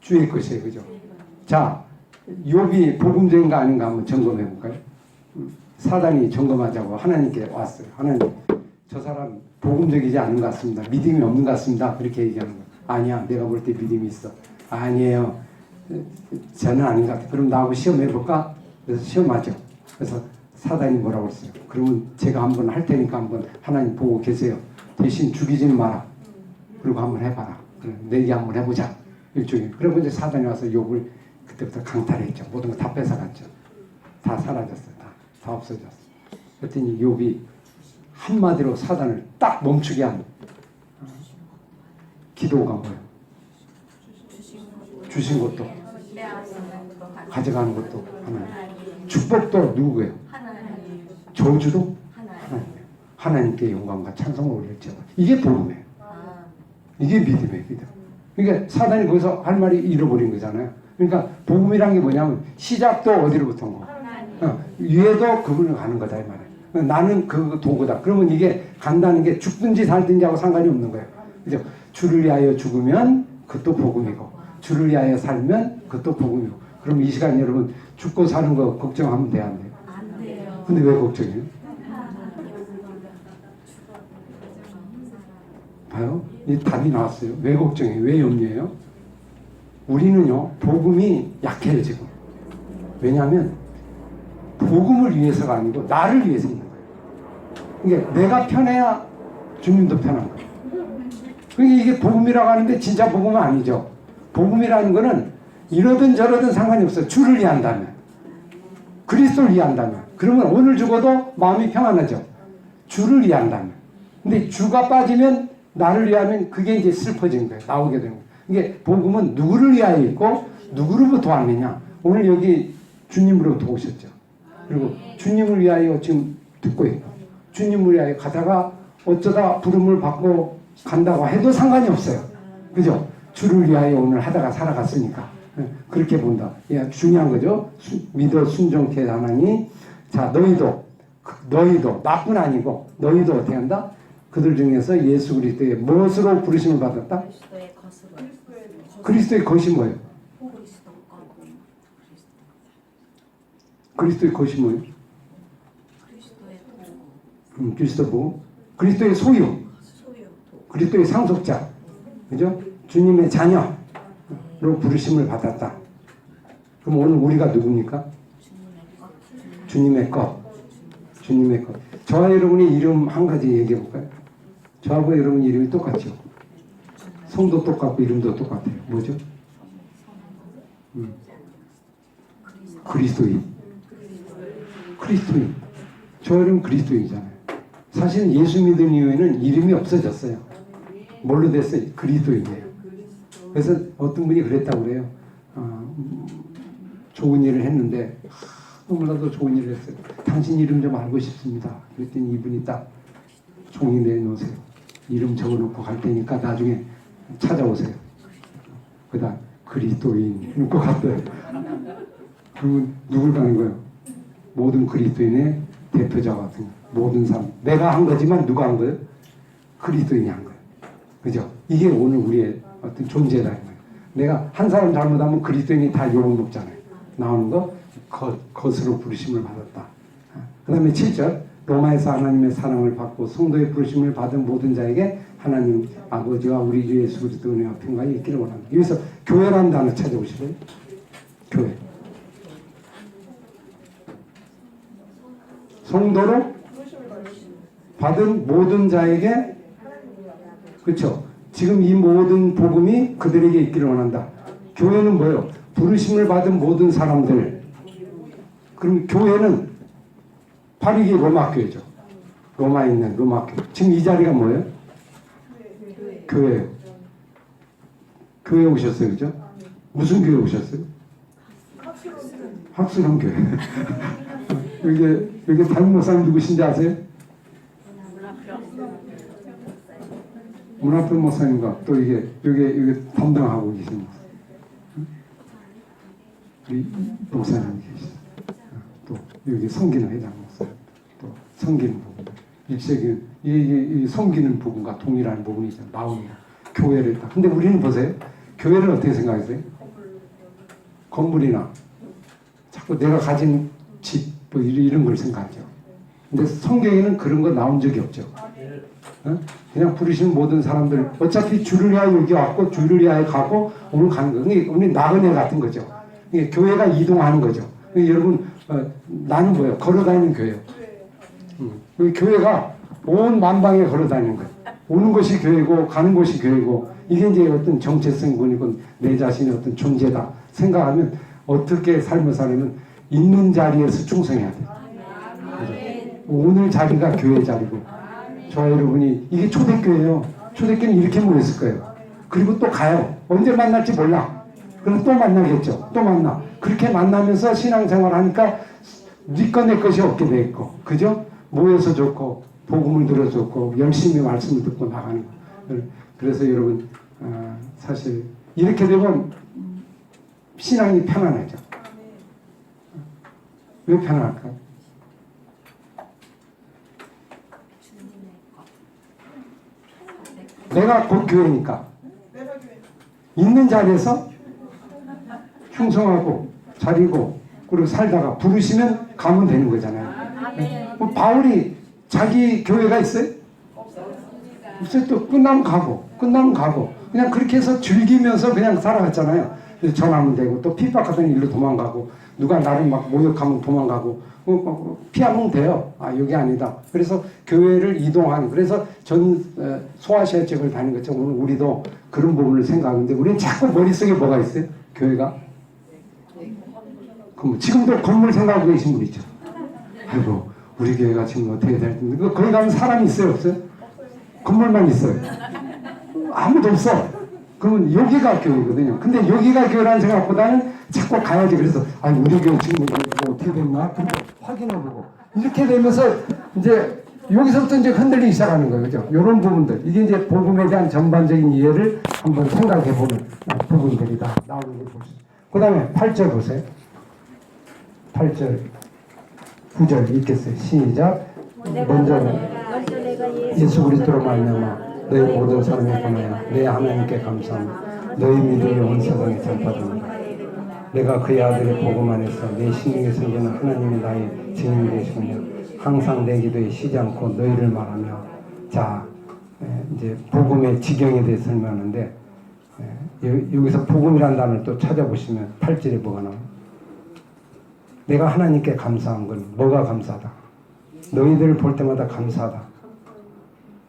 주의 것이에요. 그죠? 자, 욥이 복음적인가 아닌가 한번 점검해 볼까요? 사단이 점검하자고 하나님께 왔어요. 하나님, 저 사람 복음적이지 않은 것 같습니다. 믿음이 없는 것 같습니다. 그렇게 얘기하는 거예요. 아니야, 내가 볼 때 믿음이 있어. 아니에요, 저는 아닌 것 같아요. 그럼 나하고 시험해 볼까? 그래서 시험하죠. 그래서 사단이 뭐라고 했어요? 그러면 제가 한번 할 테니까 한번 하나님 보고 계세요. 대신 죽이지는 마라. 그리고 한번 해봐라. 내게 한번 해보자. 일종의. 그리고 이제 사단이 와서 욥을 그때부터 강탈했죠. 모든 거 다 뺏어갔죠. 다 사라졌어요. 다 없어졌어요. 그랬더니 욥이 한마디로 사단을 딱 멈추게 한 기도가 뭐예요? 주신 것도 가져가는 것도 하나님. 축복도 누구예요? 저주도 하나님이에요. 하나님께 영광과 찬송을 올렸죠. 이게 복음이에요. 이게 믿음이에요. 믿음. 그러니까 사단이 거기서 할 말이 잃어버린 거잖아요. 그러니까 복음이란 게 뭐냐면 시작도 어디로부터 온 거? 위에도 그분을 가는 거다 이 말이에요. 나는 그 도구다. 그러면 이게 간다는 게 죽든지 살든지 하고 상관이 없는 거예요. 그죠? 주를 위하여 죽으면 그것도 복음이고, 주를 위하여 살면 그것도 복음이고. 그럼 이 시간 여러분 죽고 사는 거 걱정하면 돼요, 안 돼요? 안 돼요. 근데 왜 걱정해요? 봐요? 이 답이 나왔어요. 왜 걱정해요? 왜 염려해요? 우리는요 복음이 약해요 지금. 왜냐하면 복음을 위해서가 아니고 나를 위해서 있는 거예요. 그러니까 내가 편해야 주님도 편한 거예요. 그러니까 이게 복음이라고 하는데 진짜 복음은 아니죠. 복음이라는 거는 이러든 저러든 상관이 없어요. 주를 위한다면, 그리스도를 위한다면, 그러면 오늘 죽어도 마음이 평안하죠. 주를 위한다면. 근데 주가 빠지면 나를 위하면 그게 이제 슬퍼지는 거예요. 나오게 되는 거예요. 이게 복음은 누구를 위하여 있고 누구로부터 왔느냐. 오늘 여기 주님으로부터 오셨죠. 그리고 주님을 위하여 지금 듣고 있고 주님을 위하여 가다가 어쩌다 부름을 받고 간다고 해도 상관이 없어요. 그죠? 주를 위하여 오늘 하다가 살아갔으니까 그렇게 본다. 예, 중요한 거죠. 믿어 순종케 하나니. 자, 너희도 나뿐 아니고 너희도 어떻게 한다? 그들 중에서 예수 그리스도의 무엇으로 부르심을 받았다? 그리스도의 것으로. 그리스도의 것이 뭐예요? 그리스도의 것이 뭐예요? 그리스도 뭐? 그리스도의 소유. 그리스도의 상속자. 그죠? 주님의 자녀로 부르심을 받았다. 그럼 오늘 우리가 누굽니까? 주님의 것. 주님의 것. 저와 여러분의 이름 한 가지 얘기해 볼까요? 저하고 여러분 이름이 똑같죠? 성도 똑같고 이름도 똑같아요. 뭐죠? 그리스도인. 그리스도인. 저 이름 그리스도인이잖아요. 사실 예수 믿은 이후에는 이름이 없어졌어요. 뭘로 됐어요? 그리스도인이에요. 그래서 어떤 분이 그랬다고 그래요. 좋은 일을 했는데 너무나도 좋은 일을 했어요. 당신 이름 좀 알고 싶습니다. 그랬더니 이분이 딱 종이 내놓으세요. 이름 적어놓고 갈 테니까 나중에 찾아오세요. 그다음 그리스도인 놓고 갔어요. 그러면 누굴 가는 거예요? 모든 그리스도인의 대표자 같은 거. 모든 사람. 내가 한 거지만 누가 한 거예요? 그리스도인이 한 거예요. 그죠? 이게 오늘 우리의 어떤 존재다. 내가 한 사람 잘못하면 그리스도인이 다 욕을 먹잖아요. 나오는 거 것으로 부르심을 받았다. 그 다음에 7절 로마에서 하나님의 사랑을 받고 성도의 부르심을 받은 모든 자에게 하나님 아버지와 우리 주 예수 그리스도 은혜와 평강이 있기를 원합니다. 여기서 교회라는 단어 찾아보시래요. 교회. 성도로 받은 모든 자에게, 그렇죠? 지금 이 모든 복음이 그들에게 있기를 원한다. 교회는 뭐예요? 부르심을 받은 모든 사람들. 그럼 교회는 바로 이게 로마 교회죠. 로마에 있는 로마 교회. 지금 이 자리가 뭐예요? 교회예요. 교회 오셨어요, 그죠? 무슨 교회 오셨어요? 학수령 교회. 여기 담임 목사님 누구신지 아세요? 문화평 목사님과 또 이게 담당하고 계신 우리 목사님 계시죠. 또 여기 섬기는 회장 목사님, 또 섬기는 부분, 일세기 이 섬기는 부분과 동일한 부분이죠. 마음이요. 교회를 딱. 근데 우리는 보세요. 교회를 어떻게 생각하세요? 건물이나 자꾸 내가 가진 집 뭐 이런 걸 생각하죠. 근데 성경에는 그런 거 나온 적이 없죠. 어? 그냥 부르신 모든 사람들 어차피 주를 위하여 여기 왔고 주를 위하여 가고 오늘 가는 거. 그러니까 우리 나그네 같은 거죠. 그러니까 교회가 이동하는 거죠. 그러니까 여러분 나는 뭐예요? 걸어다니는 교회예요. 교회가 온 만방에 걸어다니는 거예요. 오는 것이 교회고 가는 것이 교회고 이게 이제 어떤 정체성이고 내 자신의 어떤 존재다 생각하면 어떻게 삶을 살려면 있는 자리에서 충성해야 돼요. 오늘 자리가 교회 자리고 저와 여러분이 이게 초대교회예요. 초대교회는 이렇게 모였을 거예요. 그리고 또 가요. 언제 만날지 몰라. 그럼 또 만나겠죠. 또 만나. 그렇게 만나면서 신앙생활 하니까 네 것 내 것이 없게 돼 있고, 그죠? 모여서 좋고 복음을 들어줬고 열심히 말씀을 듣고 나가는 거. 그래서 여러분 사실 이렇게 되면 신앙이 편안하죠. 왜 편안할까? 내가 곧 교회니까 있는 자리에서 충성하고 자리고 그리고 살다가 부르시면 가면 되는 거잖아요. 뭐 바울이 자기 교회가 있어요? 없어요. 또 끝나면 가고 그냥 그렇게 해서 즐기면서 그냥 살아갔잖아요. 전하면 되고 또 핍박하던 일로 도망가고 누가 나를 막 모욕하면 도망가고 피하면 돼요. 아 여기 아니다. 그래서 교회를 이동하는 그래서 전 소아시아 지역을 다니는 것처럼 오늘 우리도 그런 부분을 생각하는데 우리는 자꾸 머릿속에 뭐가 있어요? 교회가? 그럼 지금도 건물 생각하고 계신 분 있죠. 아이고 우리 교회가 지금 어떻게 될 텐데 거기 가면 사람이 있어요 없어요? 건물만 있어요. 아무도 없어. 그러면 여기가 교회거든요. 근데 여기가 교회라는 생각보다는 자꾸 가야지. 그래서 아니 우리 교회 지금 뭐 어떻게 됐나? 근데 확인해보고 이렇게 되면서 이제 여기서부터 이제 흔들리기 시작하는 거예요. 그죠? 이런 부분들 이게 이제 복음에 대한 전반적인 이해를 한번 생각해보는 부분들이다. 나오는 걸 보시죠. 그 다음에 8절 보세요. 8절 9절 읽겠어요. 시작. 먼저 예수 그리스도로 말미암아 너희 모든 사람에 관하여 내 하나님께 감사합니다. 너희 믿음이 온 세상에 전파됩니다. 내가 그의 아들의 복음 안에서 내 심령에 생기는 하나님의 나의 증인이 되시며 항상 내 기도에 쉬지 않고 너희를 말하며 자 이제 복음의 지경에 대해 설명하는데 여기서 복음이라는 단어를 또 찾아보시면 8절에 뭐가 나와요? 내가 하나님께 감사한 건 뭐가 감사하다? 너희들을 볼 때마다 감사하다.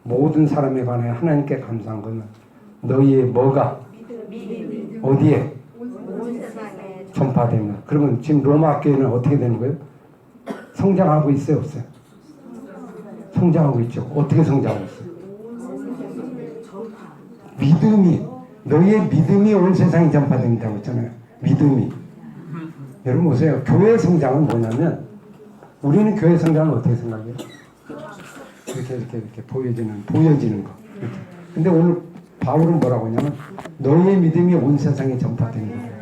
모든 사람에 관해 하나님께 감사한 것은 너희의 뭐가 어디에 전파됩니다. 그러면 지금 로마 교회는 어떻게 되는 거예요? 성장하고 있어요 없어요? 성장하고 있죠. 어떻게 성장하고 있어요? 믿음이 너희의 믿음이 온 세상에 전파된다고 했잖아요. 믿음이. 여러분 보세요. 교회 성장은 뭐냐면 우리는 교회 성장을 어떻게 생각해요? 이렇게 보여지는 거. 이렇게. 근데 오늘 바울은 뭐라고 하냐면 너희의 믿음이 온 세상에 전파되는 거예요.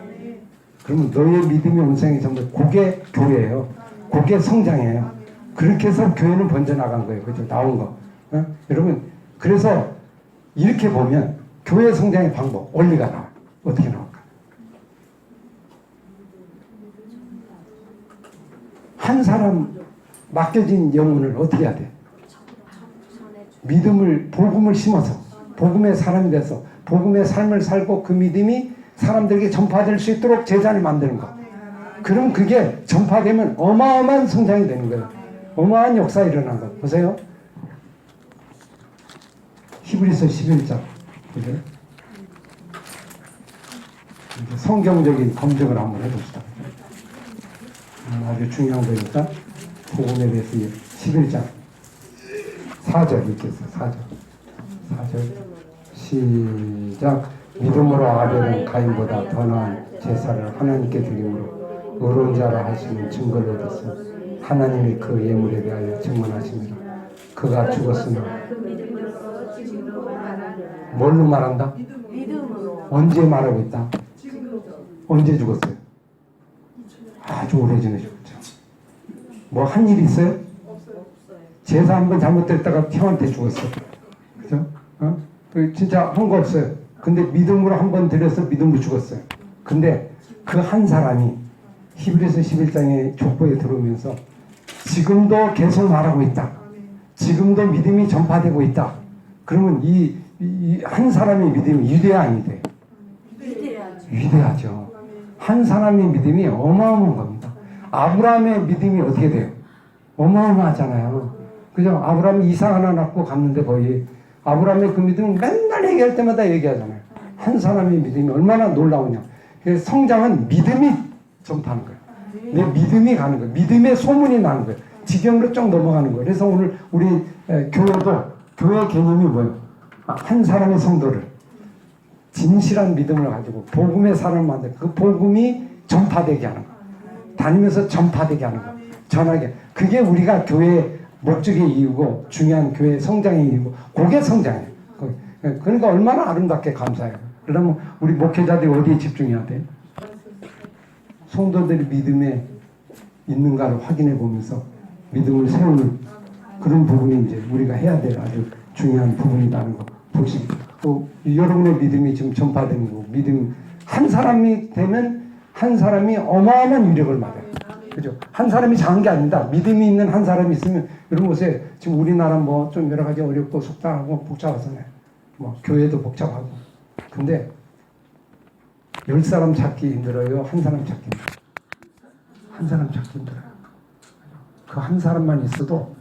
그러면 너희의 믿음이 온 세상에 전파되는 그게 교회예요. 그게 성장이에요. 그렇게 해서 교회는 번져나간 거예요. 그죠? 나온 거. 여러분 그래서 이렇게 보면 교회 성장의 방법, 원리가 나와요. 어떻게 나올까? 한 사람 맡겨진 영혼을 어떻게 해야 돼? 믿음을, 복음을 심어서 복음의 사람이 돼서 복음의 삶을 살고 그 믿음이 사람들에게 전파될 수 있도록 제자를 만드는 거. 그럼 그게 전파되면 어마어마한 성장이 되는 거예요. 어마어마한 역사가 일어난 거. 보세요. 히브리서 11장. 보세요. 성경적인 검증을 한번 해봅시다. 아주 중요한 거니까 복음에 대해서 11장 4절 읽겠어요. 4절 시작. 믿음으로 아벨은 가인보다 더 나은 제사를 하나님께 드림으로 의로운 자라 하시는 증거를 얻었으며 하나님이 그 예물에 대하여 증언하십니다. 그가 죽었으나 뭘로 말한다? 언제 말하고 있다? 언제 죽었어요? 아주 오래전에 죽었죠. 뭐 한 일 있어요? 제사 한번 잘못됐다가 형한테 죽었어. 그죠? 진짜 한 거 없어요. 근데 믿음으로 한번 드려서 믿음으로 죽었어요. 근데 그 한 사람이 히브리서 11장의 족보에 들어오면서 지금도 계속 말하고 있다. 지금도 믿음이 전파되고 있다. 그러면 이 한 사람의 믿음이 위대해 아니돼? 위대하죠. 한 사람의 믿음이 어마어마한 겁니다. 아브라함의 믿음이 어떻게 돼요? 어마어마하잖아요. 그죠? 아브라함이 이삭 하나 낳고 갔는데 거의 아브라함의 그 믿음은 맨날 얘기할 때마다 얘기하잖아요. 한 사람의 믿음이 얼마나 놀라우냐. 그래서 성장은 믿음이 전파하는 거예요. 내 믿음이 가는 거예요. 믿음의 소문이 나는 거예요. 지경으로 쭉 넘어가는 거예요. 그래서 오늘 우리 교회도 교회 개념이 뭐예요? 한 사람의 성도를 진실한 믿음을 가지고 복음의 사람을 만들고 그 복음이 전파되게 하는 거. 다니면서 전파되게 하는 거. 전하게. 그게 우리가 교회의 목적의 이유고 중요한 교회의 성장의 이유고 그게 성장이에요. 그러니까 얼마나 아름답게 감사해요. 그러면 우리 목회자들이 어디에 집중해야 돼? 성도들이 믿음에 있는가를 확인해 보면서 믿음을 세우는 그런 부분이 이제 우리가 해야 될 아주 중요한 부분이라는 거 보시고 또 여러분의 믿음이 지금 전파되는 거 믿음 한 사람이 되면 한 사람이 어마어마한 위력을 받아요. 그죠? 한 사람이 작은 게 아니다. 믿음이 있는 한 사람이 있으면 여러분 보세요. 지금 우리나라 뭐 좀 여러 가지 어렵고 속단하고 복잡하잖아요. 뭐 교회도 복잡하고. 근데 10사람 찾기 힘들어요? 한 사람 찾기 힘들어요? 한 사람 찾기 힘들어요. 그 한 사람만 있어도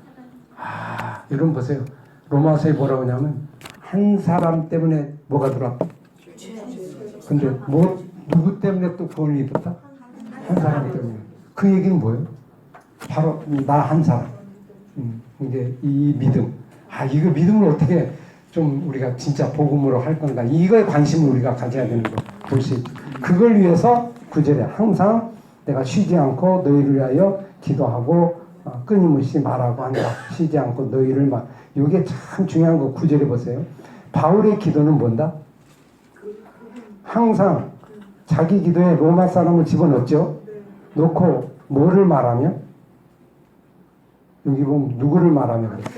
여러분 보세요. 로마서에 뭐라고 하냐면 한 사람 때문에 뭐가 들어왔다? 근데 누구 때문에 또 구원을 입었다? 한 사람 때문에. 그 얘기는 뭐예요? 바로 나 한 사람. 이게 이 믿음. 이거 믿음을 어떻게 좀 우리가 진짜 복음으로 할 건가? 이거에 관심을 우리가 가져야 되는 거 볼 수 있죠. 그걸 위해서 9절에 항상 내가 쉬지 않고 너희를 위하여 기도하고 끊임없이 말하고 한다. 쉬지 않고 너희를 이게 참 중요한 거 9절에 보세요. 바울의 기도는 뭔다? 항상 자기 기도에 로마 사람을 집어넣었죠. 놓고 뭐를 말하며? 여기 보면 누구를 말하며 그랬죠?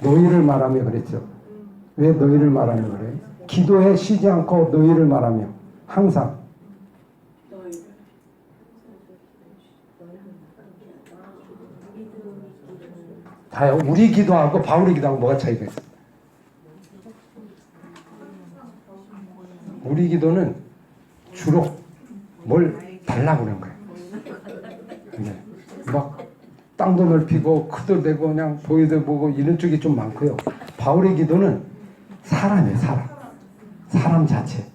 너희를 말하며 그랬죠. 왜 너희를 말하며 그래요? 기도에 쉬지 않고 너희를 말하며 항상 다요. 우리 기도하고 바울의 기도하고 뭐가 차이가 있어요? 우리 기도는 주로 뭘 달라고 그런 거예요. 막 땅도 넓히고 크도 되고 그냥 보이도 보고 이런 쪽이 좀 많고요. 바울의 기도는 사람이에요. 사람 자체.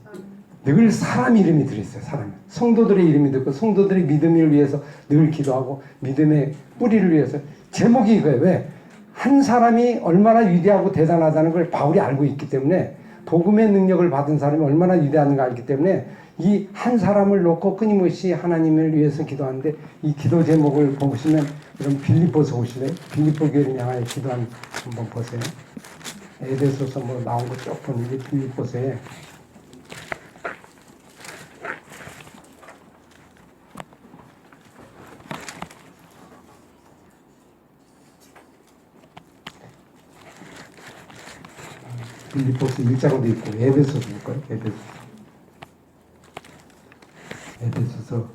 늘 사람 이름이 들어있어요. 사람. 성도들의 이름이 들고 성도들의 믿음을 위해서 늘 기도하고 믿음의 뿌리를 위해서 제목이 이거예요. 왜? 한 사람이 얼마나 위대하고 대단하다는 걸 바울이 알고 있기 때문에 복음의 능력을 받은 사람이 얼마나 위대한가 알기 때문에 이 한 사람을 놓고 끊임없이 하나님을 위해서 기도하는데 이 기도 제목을 보시면 여러분 빌립보서 보실래요? 빌립보 교회를 향하여 기도한 한번 보세요. 에베소서 뭐 나온 거 쭉 보는데 빌립보서에 빌립보서 1장도 있고 에베소서 볼까요? 에베소서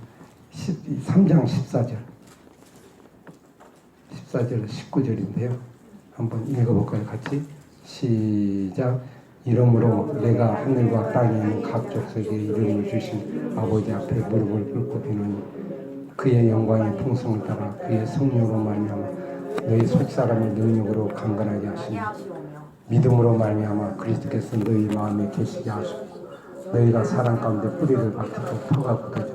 3장 14절 14절 19절인데요. 한번 읽어볼까요? 같이 시작. 이러므로 내가 하늘과 땅에 있는 각 족속에 이름을 주신 아버지 앞에 무릎을 꿇고 비노니 그의 영광의 풍성을 따라 그의 성령으로 말미암아 너희 속사람을 능력으로 강건하게 하시니 믿음으로 말미암아 그리스도께서 너희 마음에 계시게 하시고 너희가 사랑 가운데 뿌리를 박히고 터가 굳어져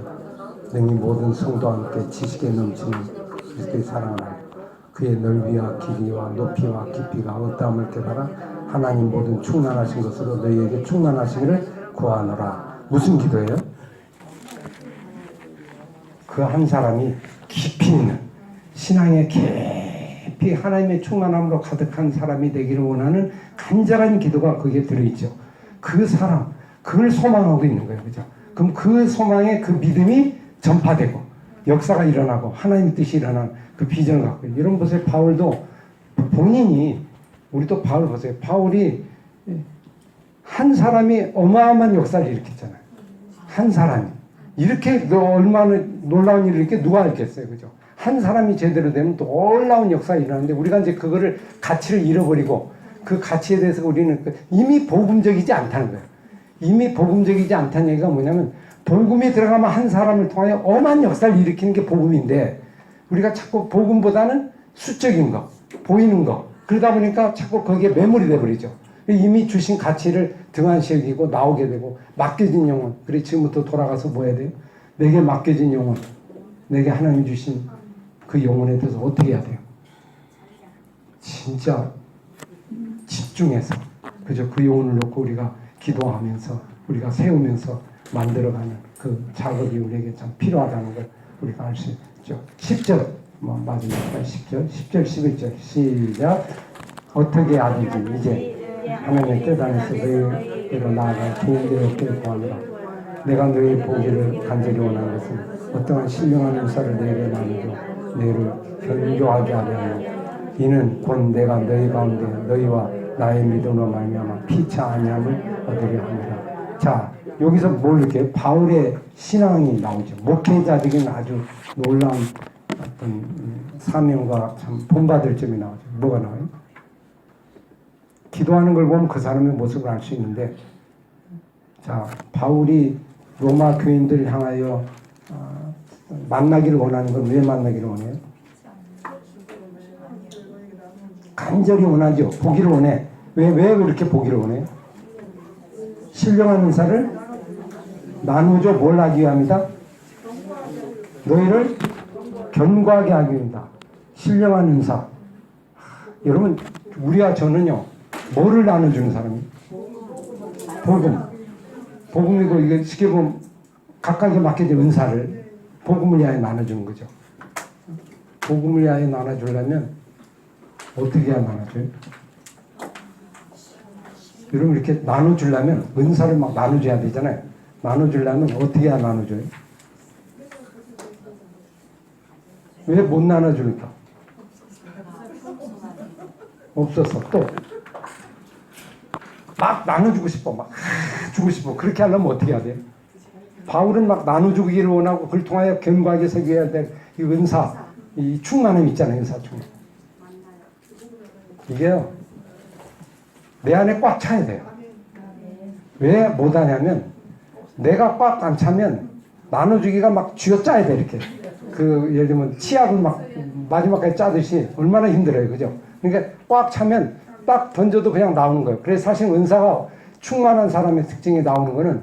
능히 모든 성도와 함께 지식에 넘치는 그리스도의 사랑을 알고 그의 넓이와 길이와 높이와 깊이가 어떠함을 깨달아 하나님 모든 충만하신 것으로 너희에게 충만하시기를 구하노라. 무슨 기도예요? 그 한 사람이 깊이 있는 신앙에 깊이 하나님의 충만함으로 가득한 사람이 되기를 원하는 간절한 기도가 거기에 들어있죠. 그 사람, 그걸 소망하고 있는 거예요. 그죠? 그럼 그 소망에 그 믿음이 전파되고 역사가 일어나고 하나님의 뜻이 일어나는 그 비전을 갖고 있어요. 여러분 보세요. 바울도 본인이 우리도 바울 보세요. 바울이 한 사람이 어마어마한 역사를 일으켰잖아요. 한 사람이. 이렇게 얼마나 놀라운 일을 이렇게 누가 알겠어요. 그죠? 한 사람이 제대로 되면 또 놀라운 역사가 일어나는데 우리가 이제 그거를 가치를 잃어버리고 그 가치에 대해서 우리는 이미 복음적이지 않다는 거예요. 이미 복음적이지 않다는 얘기가 뭐냐면 복음이 들어가면 한 사람을 통하여 엄한 역사를 일으키는 게 복음인데 우리가 자꾸 복음보다는 수적인 거, 보이는 거 그러다 보니까 자꾸 거기에 매몰이 돼버리죠. 이미 주신 가치를 등한시 여기고 나오게 되고 맡겨진 영혼. 그래 지금부터 돌아가서 뭐 해야 돼요? 내게 맡겨진 영혼. 내게 하나님 주신 그 영혼에 대해서 어떻게 해야 돼요? 진짜 집중해서 그죠? 그 영혼을 놓고 우리가 기도하면서 우리가 세우면서 만들어가는 그 작업이 우리에게 참 필요하다는 걸 우리가 알 수 있죠. 10절 마지막까지 10절 11절 시작. 어떻게 아든지 이제 하나님의 뜻 안에서 너희로 나아가 좋은 데 없기를 구하노라. 내가 너희 보기를 간절히 원하는 것은 어떠한 신령한 은사를 너희에게 나누고 너희를 변교하게 하려 하노. 이는 곧 내가 너희 가운데 너희와 나의 믿음으로 말미암아 피차 아니함을 얻으려 합니다. 자, 여기서 뭘 이렇게 바울의 신앙이 나오죠. 목회자적인 아주 놀라운 어떤 사명과 참 본받을 점이 나오죠. 뭐가 나와요? 기도하는 걸 보면 그 사람의 모습을 알 수 있는데 자, 바울이 로마 교인들 향하여 만나기를 원하는 건 왜 만나기를 원해요? 간절히 원하죠. 보기를 원해. 왜 그렇게 보기를 원해요? 신령한 은사를 나누죠. 뭘 하기 위함이다? 너희를 견고하게 하기 위함이다. 신령한 은사. 여러분, 우리와 저는요, 뭐를 나눠주는 사람이에요? 복음. 복음이고, 이게 쉽게 보면 각각에 맡겨진 은사를 복음을 위하여 나눠주는 거죠. 복음을 위하여 나눠주려면 어떻게 해야 나눠줘요? 여러분, 이렇게 나눠주려면 은사를 막 나눠줘야 되잖아요. 나눠주려면 어떻게 해야 나눠줘요? 왜 못 나눠주니까? 없어서 또 막 나눠주고 싶어, 막 주고 싶어. 그렇게 하려면 어떻게 해야 돼요? 바울은 막 나눠주기를 원하고 그걸 통하여 견고하게 서겨야 될 이 은사, 이 충만함 있잖아요. 은사 충만. 이게요, 내 안에 꽉 차야 돼요. 왜 못하냐면 내가 꽉 안 차면 나눠주기가 막 쥐어짜야 돼. 이렇게 예를 들면 치약을 막 마지막까지 짜듯이 얼마나 힘들어요. 그죠? 그러니까 꽉 차면 딱 던져도 그냥 나오는 거예요. 그래서 사실 은사가 충만한 사람의 특징이 나오는 거는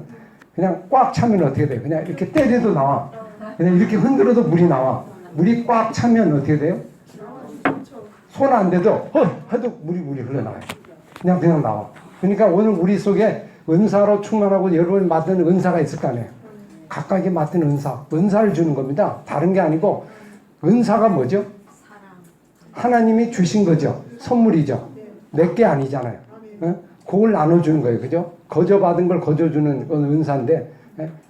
그냥 꽉 차면 어떻게 돼요? 그냥 이렇게 때려도 나와. 그냥 이렇게 흔들어도 물이 나와. 물이 꽉 차면 어떻게 돼요? 손 안 대도 해도 물이 흘러나와요. 그냥 나와. 그러니까 오늘 우리 속에 은사로 충만하고 여러분 맡은 은사가 있을 거 아니에요. 각각이 맡은 은사를 주는 겁니다. 다른 게 아니고 은사가 뭐죠? 하나님이 주신 거죠. 선물이죠. 내 게 아니잖아요. 그걸 나눠주는 거예요. 그죠? 거저받은 걸 거저주는 은사인데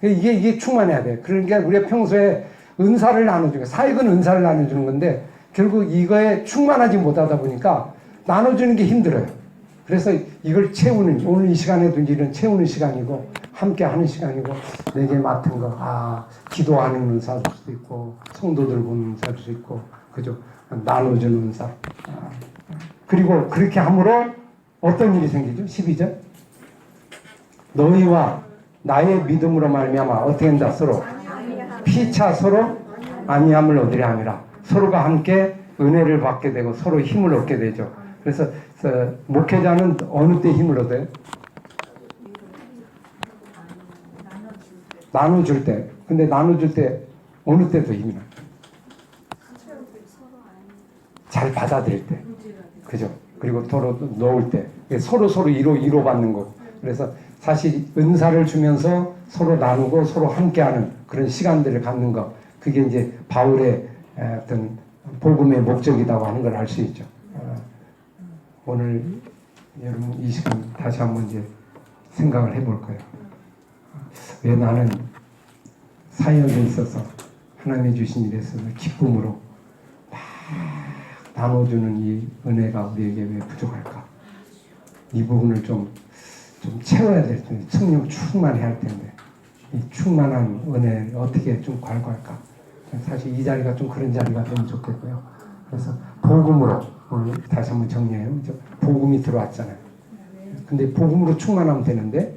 이게 충만해야 돼. 그러니까 우리가 평소에 은사를 나눠주는 거예요. 사역은 은사를 나눠주는 건데 결국 이거에 충만하지 못하다 보니까 나눠주는 게 힘들어요. 그래서 이걸 채우는, 오늘 이 시간에도 이런 채우는 시간이고 함께 하는 시간이고 내게 맡은 거, 기도하는 은사일 수도 있고 성도들 보는 은사일 수도 있고 그죠? 나눠주는 은사. 그리고 그렇게 함으로 어떤 일이 생기죠? 12절. 너희와 나의 믿음으로 말미암아 어떻게 한다? 서로 피차 서로 아니함을 얻으려 함이라. 서로가 함께 은혜를 받게 되고 서로 힘을 얻게 되죠. 그래서 목회자는 어느 때 힘을 얻어요? 나눠줄 때. 근데 나눠줄 때 어느 때도 힘이 나요? 잘 받아들일 때. 그죠? 그리고 서로 넣을 때. 서로 위로받는 거. 그래서 사실 은사를 주면서 서로 나누고 서로 함께하는 그런 시간들을 갖는 거. 그게 이제 바울의 어떤 복음의 목적이라고 하는 걸 알 수 있죠. 오늘 여러분 이 시간 다시 한번 이제 생각을 해볼 거예요. 왜 나는 사역에 있어서 하나님이 주신 일에 있어서 기쁨으로 막 나눠주는 이 은혜가 우리에게 왜 부족할까? 이 부분을 좀 채워야 될 텐데, 성령 충만해야 할 텐데, 이 충만한 은혜를 어떻게 좀 괄구할까? 사실 이 자리가 좀 그런 자리가 되면 좋겠고요. 그래서 복음으로 오늘 다시 한번 정리해요. 그죠? 복음이 들어왔잖아요. 근데 복음으로 충만하면 되는데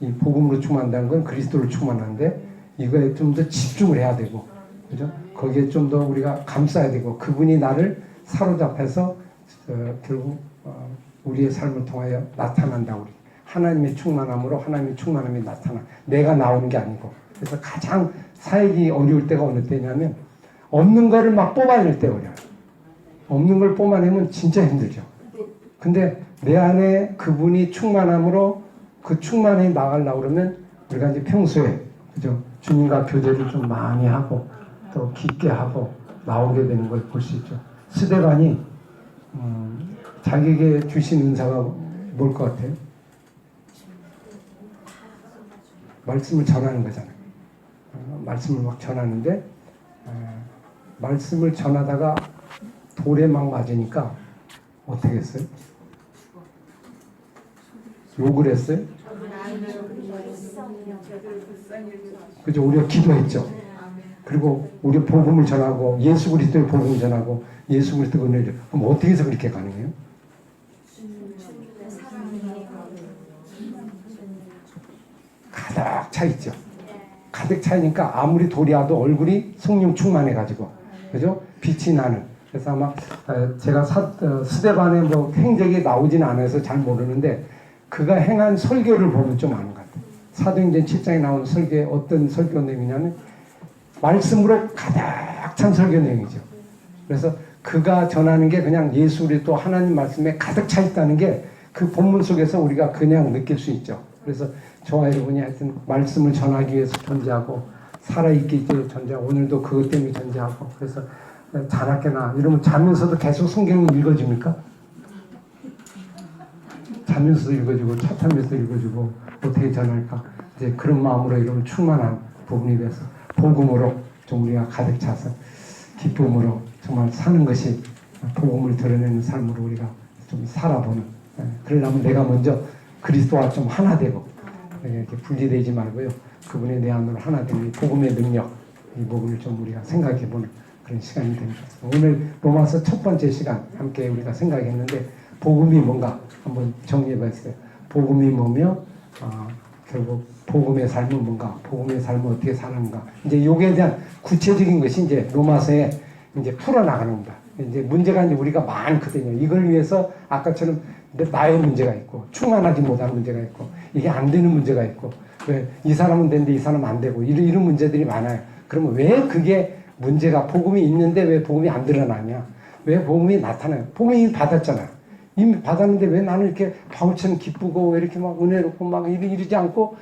이 복음으로 충만한다는 건 그리스도를 충만한데 이거에 좀 더 집중을 해야 되고, 그죠? 거기에 좀 더 우리가 감싸야 되고 그분이 나를 사로잡혀서 결국 우리의 삶을 통하여 나타난다. 우리 하나님의 충만함으로 하나님의 충만함이 나타나. 내가 나오는 게 아니고. 그래서 가장 사역이 어려울 때가 어느 때냐면 없는 거를 막 뽑아낼 때 어려워요. 없는 걸 뽑아내면 진짜 힘들죠. 근데 내 안에 그분이 충만함으로 그 충만에 나가려고 그러면 우리가 이제 평소에 그죠? 주님과 교제를 좀 많이 하고 또 깊게 하고 나오게 되는 걸 볼 수 있죠. 스데반이 자기에게 주신 은사가 뭘 것 같아요? 말씀을 전하는 거잖아요. 말씀을 막 전하는데 말씀을 전하다가 돌에 막 맞으니까 어떻게 했어요? 욕을 했어요? 그죠? 우리가 기도했죠. 그리고 우리 복음을 전하고 예수 그리스도의 복음을 전하고 예수 그리스도의 은혜를 그럼 어떻게 해서 그렇게 가능해요? 가득 차 있죠. 가득 차니까 아무리 돌이 와도 얼굴이 성령 충만해가지고, 그죠? 빛이 나는. 그래서 아마 제가 스데반의 뭐 행적이 나오진 않아서 잘 모르는데 그가 행한 설교를 보면 좀 아는 것 같아요. 사도행전 7장에 나오는 설교에 어떤 설교 내용이냐면 말씀으로 가득 찬 설교 내용이죠. 그래서 그가 전하는 게 그냥 예수 그리스도 하나님 말씀에 가득 차 있다는 게 그 본문 속에서 우리가 그냥 느낄 수 있죠. 그래서 저와 여러분이 하여튼 말씀을 전하기 위해서 존재하고 살아있기 위해 존재하고 오늘도 그것 때문에 존재하고 그래서 자나깨나 이러면 자면서도 계속 성경을 읽어줍니까? 자면서도 읽어주고 차 타면서도 읽어주고 어떻게 전할까? 이제 그런 마음으로 이러면 충만한 부분이 돼서 복음으로 좀 우리가 가득 차서 기쁨으로 정말 사는 것이 복음을 드러내는 삶으로 우리가 좀 살아보는 그러려면 내가 먼저 그리스도와 좀 하나 되고 이렇게 분리되지 말고요. 그분의 내 안으로 하나 되는 이 복음의 능력 이 부분을 좀 우리가 생각해보는 그런 시간이 됩니다. 오늘 로마서 첫 번째 시간 함께 우리가 생각했는데 복음이 뭔가 한번 정리해봤어요. 복음이 뭐며 결국 복음의 삶은 뭔가 복음의 삶은 어떻게 사는가 이제 요기에 대한 구체적인 것이 이제 로마서에 이제 풀어나가는 겁니다. 이제 문제가 이제 우리가 많거든요. 이걸 위해서 아까처럼 나의 문제가 있고 충만하지 못한 문제가 있고 이게 안 되는 문제가 있고 왜 이 사람은 되는데 이 사람은 안 되고 이런 문제들이 많아요. 그러면 왜 그게 문제가 복음이 있는데 왜 복음이 안 드러나냐? 왜 복음이 나타나요? 복음이 이미 받았잖아요. 이미 받았는데 왜 나는 이렇게 바울처럼 기쁘고 왜 이렇게 막 은혜롭고 막 이러지 않고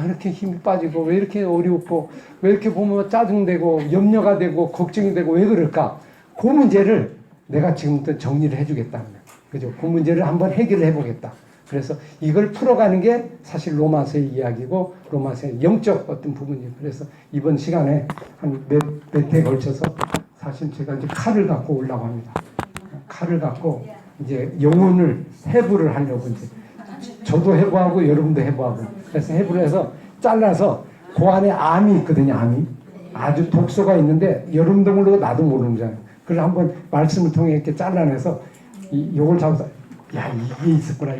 이렇게 힘이 빠지고 왜 이렇게 어렵고 왜 이렇게 보면 짜증되고 염려가 되고 걱정이 되고 왜 그럴까? 그 문제를 내가 지금부터 정리를 해주겠다는 거예요. 그죠? 그 문제를 한번 해결을 해보겠다. 그래서 이걸 풀어가는 게 사실 로마서의 이야기고 로마서의 영적 어떤 부분이에요. 그래서 이번 시간에 한 몇 회에 걸쳐서 사실 제가 이제 칼을 갖고 올라고 합니다. 칼을 갖고 이제 영혼을 해부를 하려고 이제 저도 해부하고 여러분도 해부하고 그래서 해부를 해서 잘라서 그 안에 암이 있거든요. 암이 아주 독소가 있는데 여러분도 모르고 나도 모르는 거잖아요. 그걸 한번 말씀을 통해 이렇게 잘라내서 요걸 잡아서 야 이게 있었구나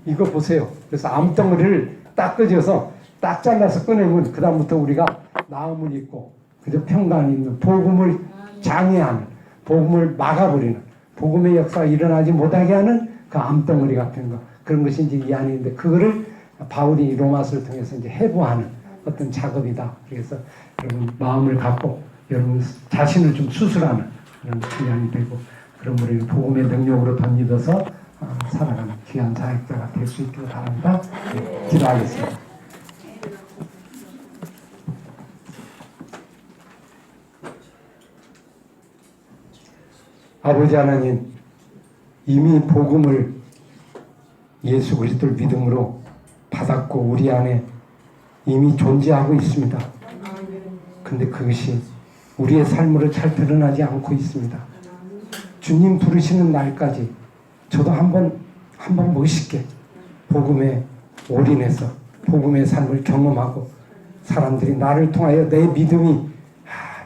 이거 보세요. 그래서 암덩어리를 딱 끄져서 딱 잘라서 꺼내면 그 다음부터 우리가 나음을 입고 그저 평강이 있는 복음을 장애하는 복음을 막아버리는 복음의 역사가 일어나지 못하게 하는 그 암덩어리 같은 거 그런 것이 이제 이 안에 있는데 그거를 바울이 로마서를 통해서 이제 해부하는 어떤 작업이다. 그래서 여러분 마음을 갖고 여러분 자신을 좀 수술하는 그런 기간이 되고 그런 우리 복음의 능력으로 덧입어서 살아가는 귀한 자격자가 될 수 있기를 바랍니다. 네, 기도하겠습니다. 아버지 하나님 이미 복음을 예수 그리스도를 믿음으로 받았고 우리 안에 이미 존재하고 있습니다. 근데 그것이 우리의 삶으로 잘 드러나지 않고 있습니다. 주님 부르시는 날까지 저도 한번 멋있게 복음에 올인해서 복음의 삶을 경험하고 사람들이 나를 통하여 내 믿음이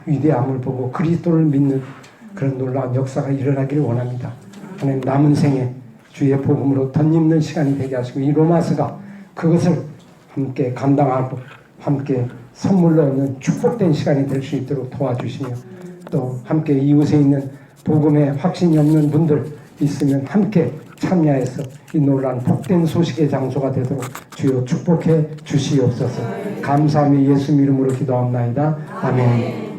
위대함을 보고 그리스도를 믿는 그런 놀라운 역사가 일어나기를 원합니다. 하나님 남은 생에 주의 복음으로 덧입는 시간이 되게 하시고 이 로마서가 그것을 함께 감당하고 함께 선물로 얻는 축복된 시간이 될 수 있도록 도와주시며 또 함께 이웃에 있는 복음에 확신이 없는 분들 있으면 함께 참여해서 이 놀라운 복된 소식의 장소가 되도록 주여 축복해 주시옵소서. 감사하며 예수 이름으로 기도합나이다. 아멘.